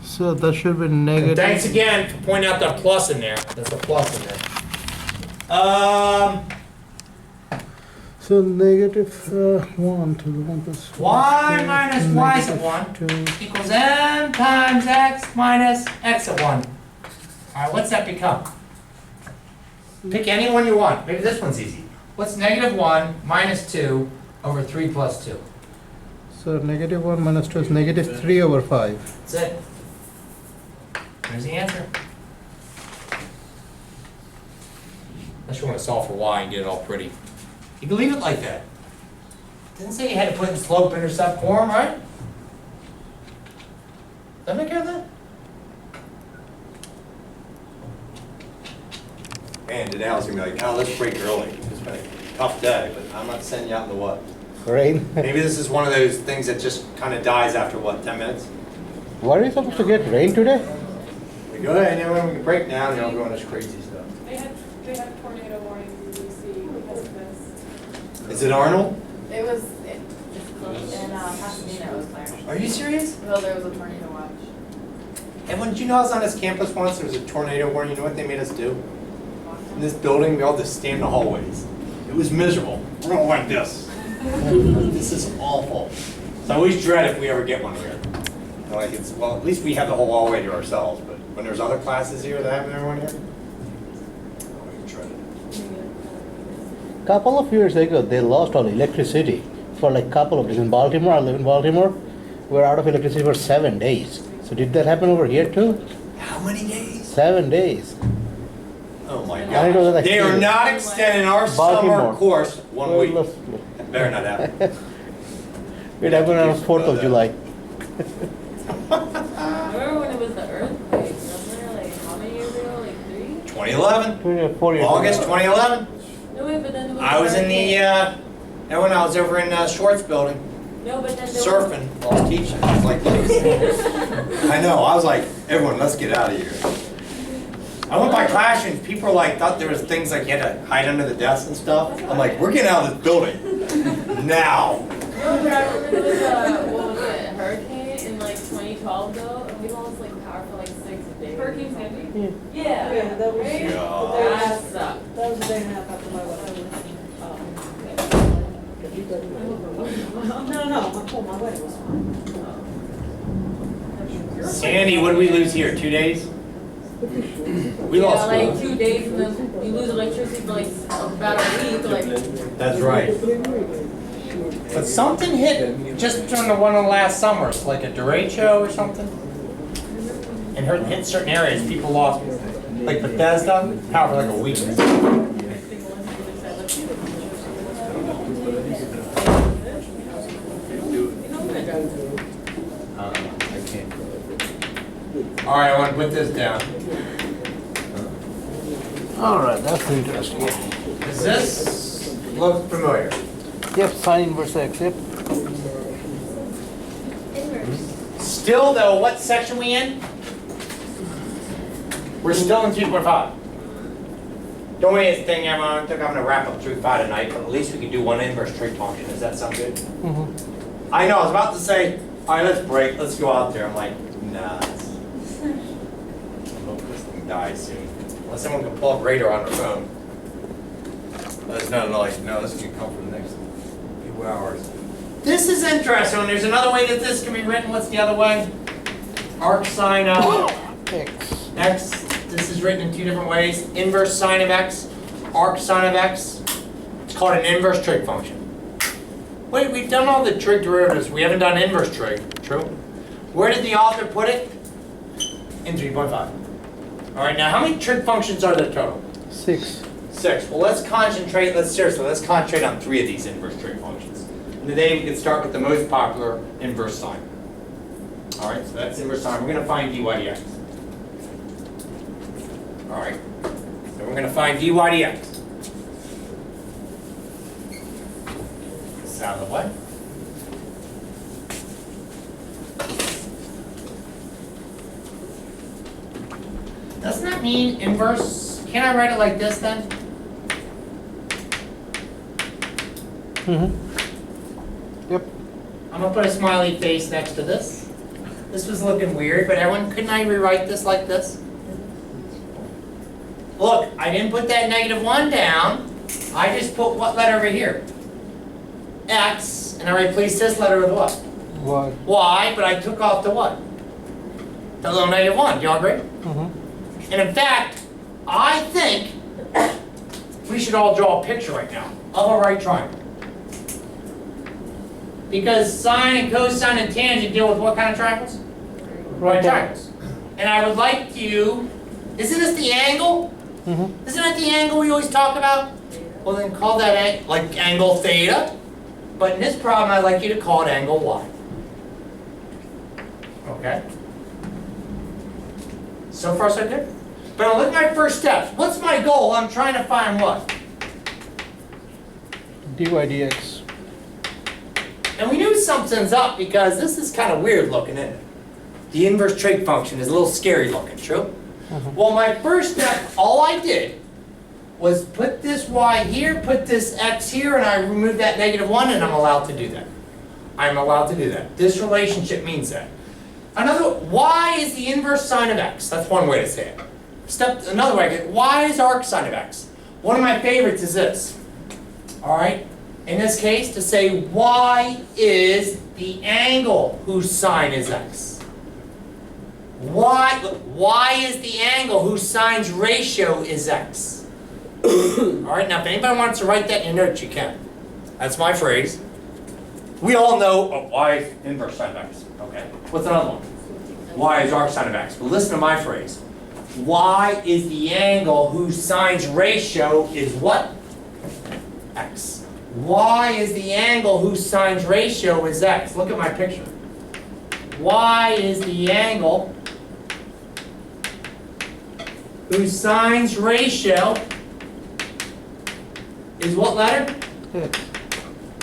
so that should be And negative. thanks again for pointing out that plus in there. There's a plus in there. So negative 1 to the 1 plus Y minus y at 1 2. equals m times x minus x at 1. Alright, what's that become? Pick any one you want. Maybe this one's easy. What's negative 1 minus 2 over 3 plus 2? So negative 1 minus 2 is negative 3 over 5. That's it. There's the answer. Unless you want to solve for y and get it all pretty. You can leave it like that. Didn't say you had to put in slope intercept form, right? Does that make care of that? And today I was gonna be like, oh, let's break early. It's been a tough day, but I'm not sending you out in the what? Rain. Maybe this is one of those things that just kind of dies after what, 10 minutes? What are you supposed to get? Rain today? We go ahead, and then when we can break down, you know, go on this crazy stuff. They had tornado warnings in DC because of this. Is it Arnold? It was, in Pasadena, it was there. Are you serious? Well, there was a tornado watch. And when you know I was on this campus once, there was a tornado warning. You know what they made us do? In this building, we all just stand in the hallways. It was miserable. We're all like this. This is awful. So I always dread if we ever get one here. Like it's, well, at least we have the whole hallway to ourselves, but when there's other classes here that have everyone here, I always dread it. couple of years ago, they lost all electricity for like couple of days. In Baltimore, I live in Baltimore, we're out of electricity for 7 days. So did that happen over here too? How many days? 7 days. Oh my I know that God. They are actually- not extending our summer Baltimore. course 1 week. Well, That better not happen. it happened on 4th of July. Remember when it was the earthquake? Wasn't there like how many years ago? Like 3? 2011, 4 years August ago. 2011. No way, but then there was I was in the, that when I was over in Schwartz building, No, but then there surfing while I was teaching. I was like, I know, I was like, everyone, let's get out of here. I went by classrooms, people were like, thought there was things like you had to hide under the desks and stuff. I'm like, we're getting out of this building, now. No, but I remember there was a, what was it, a hurricane in like 2012 though, and we lost like power for like 6 days. Hurricane Sandy? Yeah. Yeah, that was, Right? God. That sucked. that was a day and a half after my wedding. No, my wedding was fine. Sandy, what did we lose here, 2 days? We Yeah, lost. like 2 days and then you lose electricity for like about a week, like. That's right. But something hit just during the one of the last summers, like a derecho or something. And hit certain areas, people lost, like Bethesda, power for like a week. All right, I want to put this down. All right, that's interesting. Does this look familiar? Yep, sine inverse x, yep. Still though, what section we in? We're still in 2.5. Don't worry, it's thing, everyone. I don't think I'm gonna wrap up 3.5 tonight, but at least we can do one inverse trig function. Does that sound good? Mm-hmm. I know, I was about to say, all right, let's break, let's go out there. I'm like, nah. I hope this thing dies soon. Unless someone can pull up radar on their phone. That's not like, no, this can come for the next few hours. This is interesting. There's another way that this can be written. What's the other way? Arc sine of X. x. This is written in 2 different ways. Inverse sine of x, arc sine of x. It's called an inverse trig function. Wait, we've done all the trig derivatives. We haven't done inverse trig. True? Where did the author put it? In 3.5. All right, now how many trig functions are there total? 6. 6. Well, let's concentrate on 3 of these inverse trig functions. And today we can start with the most popular inverse sine. All right, so that's inverse sine. We're going to find dy dx. All right, so we're going to find dy dx. This is out of the way. Doesn't that mean inverse? Can I write it like this then? Mm-hmm. Yep. I'm gonna put a smiley face next to this. This was looking weird, but everyone, couldn't I rewrite this like this? Look, I didn't put that -1 down. I just put what letter over here? X, and I replaced this letter with what? Y. Y, but I took off the what? The little -1, do y'all agree? Mm-hmm. And in fact, I think we should all draw a picture right now of a right triangle. Because sine and cosine and tangent deal with what kind of triangles? Right triangles. And I would like you, isn't this the angle? Mm-hmm. Isn't that the angle we always talk about? Well then call that like angle theta. But in this problem, I'd like you to call it angle y. Okay? So far so good? But I'll look at my first steps. What's my goal? I'm trying to find what? dy dx. And we knew something's up because this is kind of weird looking, isn't it? The inverse trig function is a little scary looking, true? Mhm. Well, my first step, all I did was put this y here, put this x here, and I removed that -1, and I'm allowed to do that. I'm allowed to do that. This relationship means that. Y is the inverse sine of x. That's one way to say it. Another way, y is arc sine of x. One of my favorites is this. All right? In this case, to say y is the angle whose sine is x. Y is the angle whose sine's ratio is x. All right, now if anybody wants to write that in your notes, you can. That's my phrase. We all know y is inverse sine of x. Okay. What's another one? Y is arc sine of x. But listen to my phrase. Y is the angle whose sine's ratio is what? X. Y is the angle whose sine's ratio is x. Look at my picture. Y is the angle whose sine's ratio is what letter? X.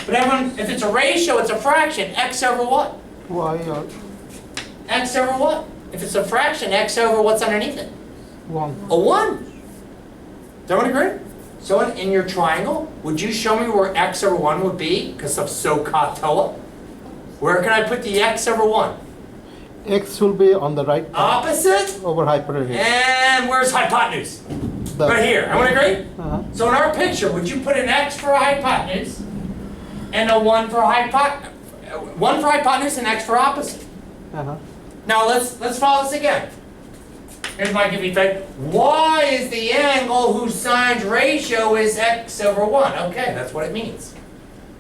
But everyone, if it's a ratio, it's a fraction. X over what? Y or X over what? If it's a fraction, X over what's underneath it? 1. A 1. Does everyone agree? So in your triangle, would you show me where X over 1 would be? Because of SOHCAHTOA? Where can I put the X over 1? X will be on the right Opposite? over hypotenuse. And where's hypotenuse? The- Right here. Everyone agree? Uh-huh. So in our picture, would you put an X for a hypotenuse and a 1 for hypotenuse and X for opposite? Uh-huh. Now let's follow this again. Here's my give you fact. Y is the angle whose sine's ratio is x over 1. Okay, that's what it means.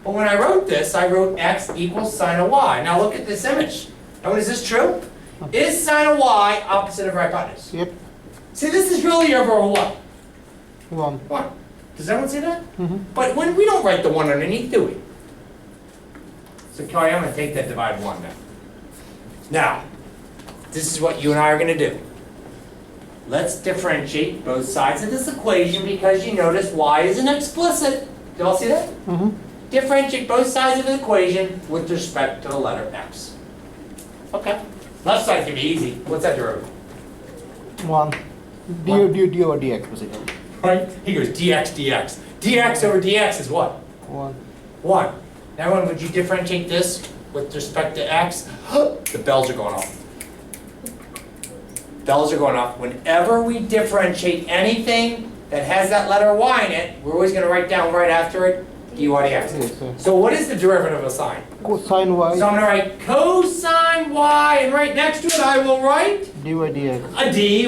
But when I wrote this, I wrote x equals sine of y. Now look at this image. Now is this true? Is sine of y opposite of hypotenuse? Yep. See, this is really over what? 1. 1. Does everyone see that? Mm-hmm. But when we don't write the 1 underneath, do we? So Kelly, I'm going to take that divide 1 now. Now, this is what you and I are going to do. Let's differentiate both sides of this equation because you notice y isn't explicit. Do y'all see that? Mm-hmm. Differentiate both sides of the equation with respect to the letter x. Okay. Left side can be easy. What's that derivative? 1. Du over dx basically. Right? He goes dx dx. Dx over dx is what? 1. 1. Now, when would you differentiate this with respect to x? The bells are going off. Bells are going off. Whenever we differentiate anything that has that letter y in it, we're always going to write down right after it dy dx. Yes, sir. So what is the derivative of sine? Cosine y So I'm going to write cosine y, and right next to it I will write dy dx. a dy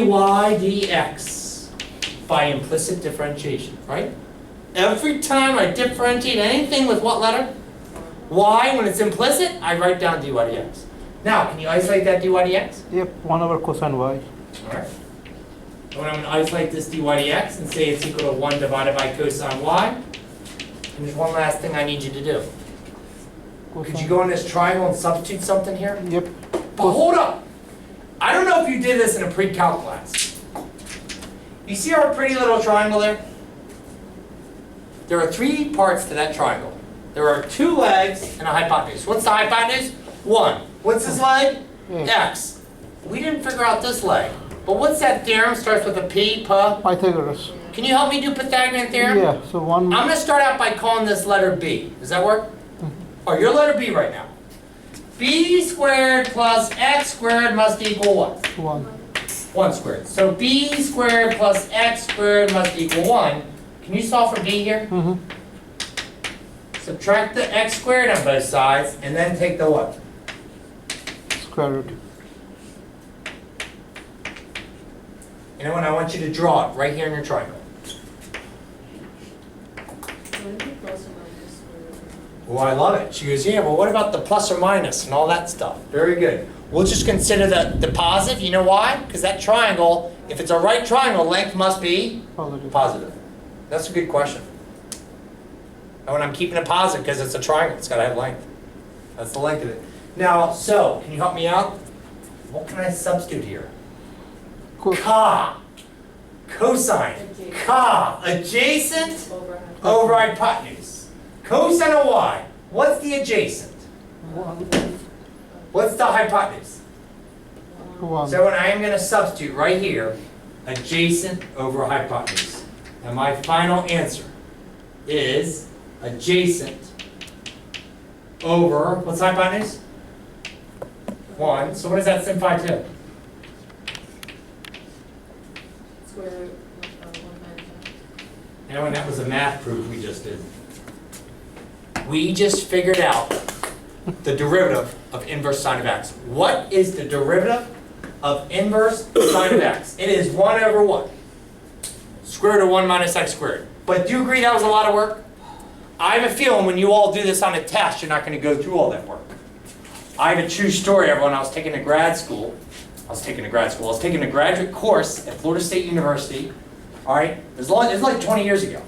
dx by implicit differentiation, right? Every time I differentiate anything with what letter? Y, when it's implicit, I write down dy dx. Now, can you isolate that dy dx? Yep. 1 over cosine y. Alright. So I'm going to isolate this dy dx and say it's equal to 1 divided by cosine y. And there's one last thing I need you to do. Could you go in this triangle and substitute something here? Yep. But hold up! I don't know if you did this in a pre-calc class. You see our pretty little triangle there? There are 3 parts to that triangle. There are 2 legs and a hypotenuse. What's the hypotenuse? 1. What's this leg? X. We didn't figure out this leg. But what's that theorem? Starts with a P, Pythagoras. Can you help me do Pythagorean theorem? Yeah. So 1. I'm going to start out by calling this letter B. Does that work? Or your letter B right now. B squared plus x squared must equal what? 1. 1 squared. So B squared plus x squared must equal 1. Can you solve for B here? Mm-hmm. Subtract the x squared on both sides, and then take the what? Square root. You know what? I want you to draw it right here in your triangle. Oh, I love it. She goes, yeah, but what about the plus or minus and all that stuff? Very good. We'll just consider the positive. You know why? Because that triangle, if it's a right triangle, length must be Positive. positive. That's a good question. And when I'm keeping it positive because it's a triangle, it's got to have length. That's the length of it. Now, so, can you help me out? What can I substitute here? Ka. Cosine. Ka. Adjacent over hypotenuse. Cosine of y. What's the adjacent? 1. What's the hypotenuse? 1. So when I am going to substitute right here, adjacent over hypotenuse. And my final answer is adjacent over, what's hypotenuse? 1. So what does that simplify to? Square root of 195. And that was a math proof we just did. We just figured out the derivative of inverse sine of x. What is the derivative of inverse sine of x? It is 1 over what? Square root of 1 minus x squared. But do you agree that was a lot of work? I have a feeling when you all do this on a test, you're not going to go through all that work. I have a true story, everyone. I was taking a graduate graduate course at Florida State University. All right, it was like 20 years ago.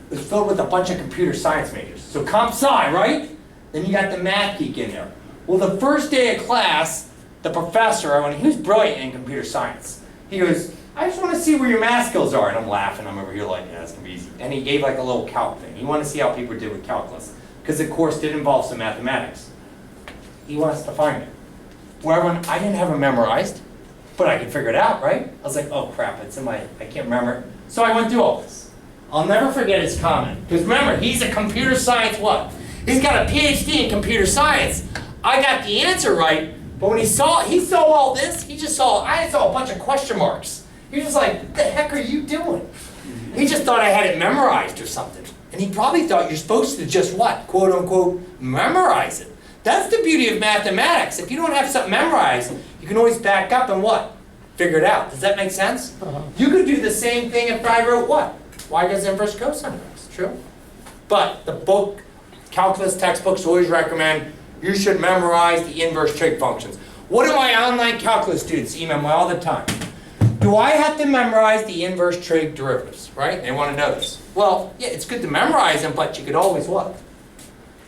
It was filled with a bunch of computer science majors. So comp sci, right? Then you got the math geek in there. Well, the first day of class, the professor, he was brilliant in computer science. He goes, I just want to see where your math skills are. And I'm laughing. I'm over here like, yeah, that's going to be easy. And he gave like a little calc thing. He wanted to see how people did with calculus. Because the course did involve some mathematics. He wants us to find it. Well, everyone, I didn't have it memorized, but I could figure it out, right? I was like, oh crap, it's in I can't remember it. So I went through all this. I'll never forget his comment. Because remember, he's a computer science what? He's got a PhD in computer science. I got the answer right, but when he saw all this, I saw a bunch of question marks. He was just like, what the heck are you doing? He just thought I had it memorized or something. And he probably thought you're supposed to just what? Quote unquote, memorize it. That's the beauty of mathematics. If you don't have something memorized, you can always back up and what? Figure it out. Does that make sense? You could do the same thing if I wrote what? Y does inverse cosine x. True? But the calculus textbooks always recommend you should memorize the inverse trig functions. What do my online calculus students email me all the time? Do I have to memorize the inverse trig derivatives, right? They want to know this. Well, yeah, it's good to memorize them, but you could always what?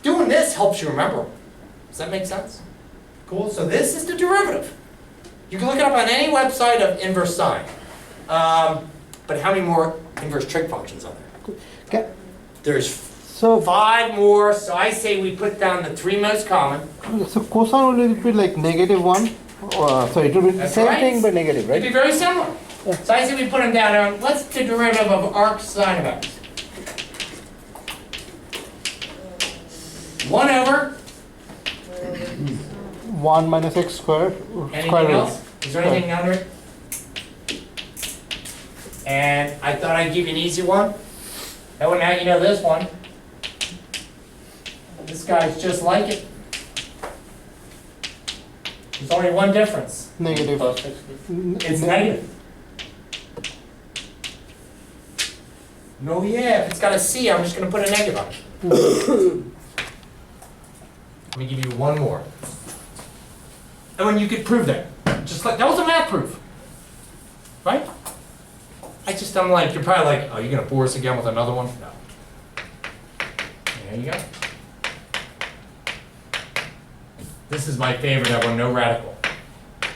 Doing this helps you remember them. Does that make sense? Cool, so this is the derivative. You can look it up on any website of inverse sine. But how many more inverse trig functions are there? Okay. There's 5 more, so I say we put down the 3 most common. So cosine will be like -1. So it will be the That's same right. thing but negative, It'd be right? very similar. So I say we put them down on, what's the derivative of arc sine of x? 1 over, 1 minus x squared. anything else? Is there anything under it? And I thought I'd give you an easy one. That one, now you know this one. This guy's just like it. There's only one difference. Negative. It's negative. No, yeah, if it's got a C, I'm just going to put a negative on it. Let me give you one more. And when you could prove that. Just like, that was a math proof. Right? I'm like, you're probably like, oh, you're going to bore us again with another one? No. There you go. This is my favorite ever, no radical.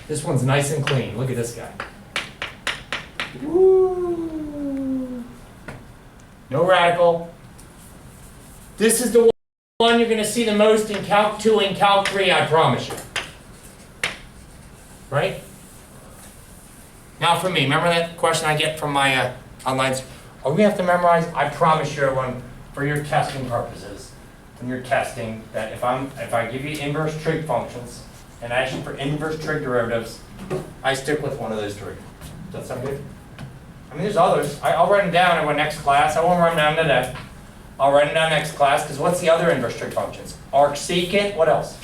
This one's nice and clean. Look at this guy. Woo. No radical. This is the one you're going to see the most in Calc 2 and Calc 3, I promise you. Right? Now for me, remember that question I get from my online? Oh, we have to memorize? I promise you, everyone, for your testing purposes, when you're testing, that if I give you inverse trig functions and ask you for inverse trig derivatives, I stick with one of those 3. Does that sound good? I mean, there's others. I'll write them down in my next class. I won't write them down today. I'll write them down next class, because what's the other inverse trig functions? Arcsecant, what else?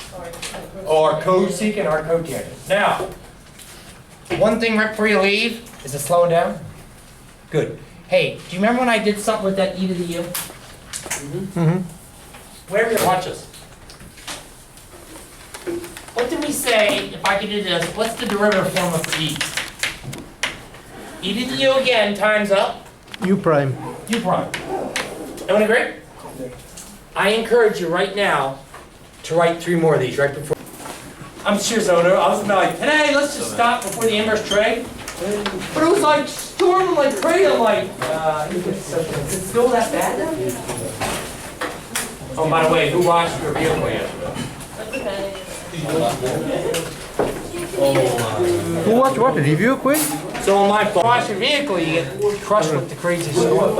Or cosecant, or cotangent. Now, one thing right before you leave, is it slowing down? Good. Hey, do you remember when I did something with that e to the u? Wherever you watch us. What did we say, if I could do this, what's the derivative formula for e? E to the u again times up. U prime. U prime. Everyone agree? I encourage you right now to write 3 more of these right before. I'm serious, Odo. I was like, today, let's just stop before the inverse trig. But it was like storming like crazy. I'm like, is it still that bad now? Oh, by the way, who washed your vehicle yesterday? Who watched what? Review quiz? So on my phone, wash your vehicle, you get crushed with the crazy storm.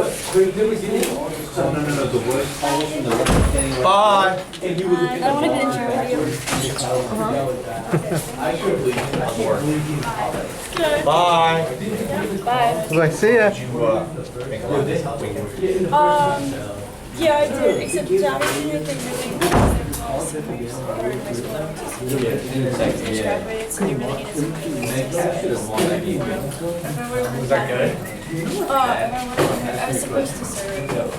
Bye. I don't want to get into your video. Bye. Bye. Right, see ya. Yeah, I did, except Johnny didn't think Was that good? I was supposed to serve.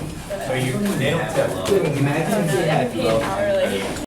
So you nailed it. I don't know, I got paid hourly.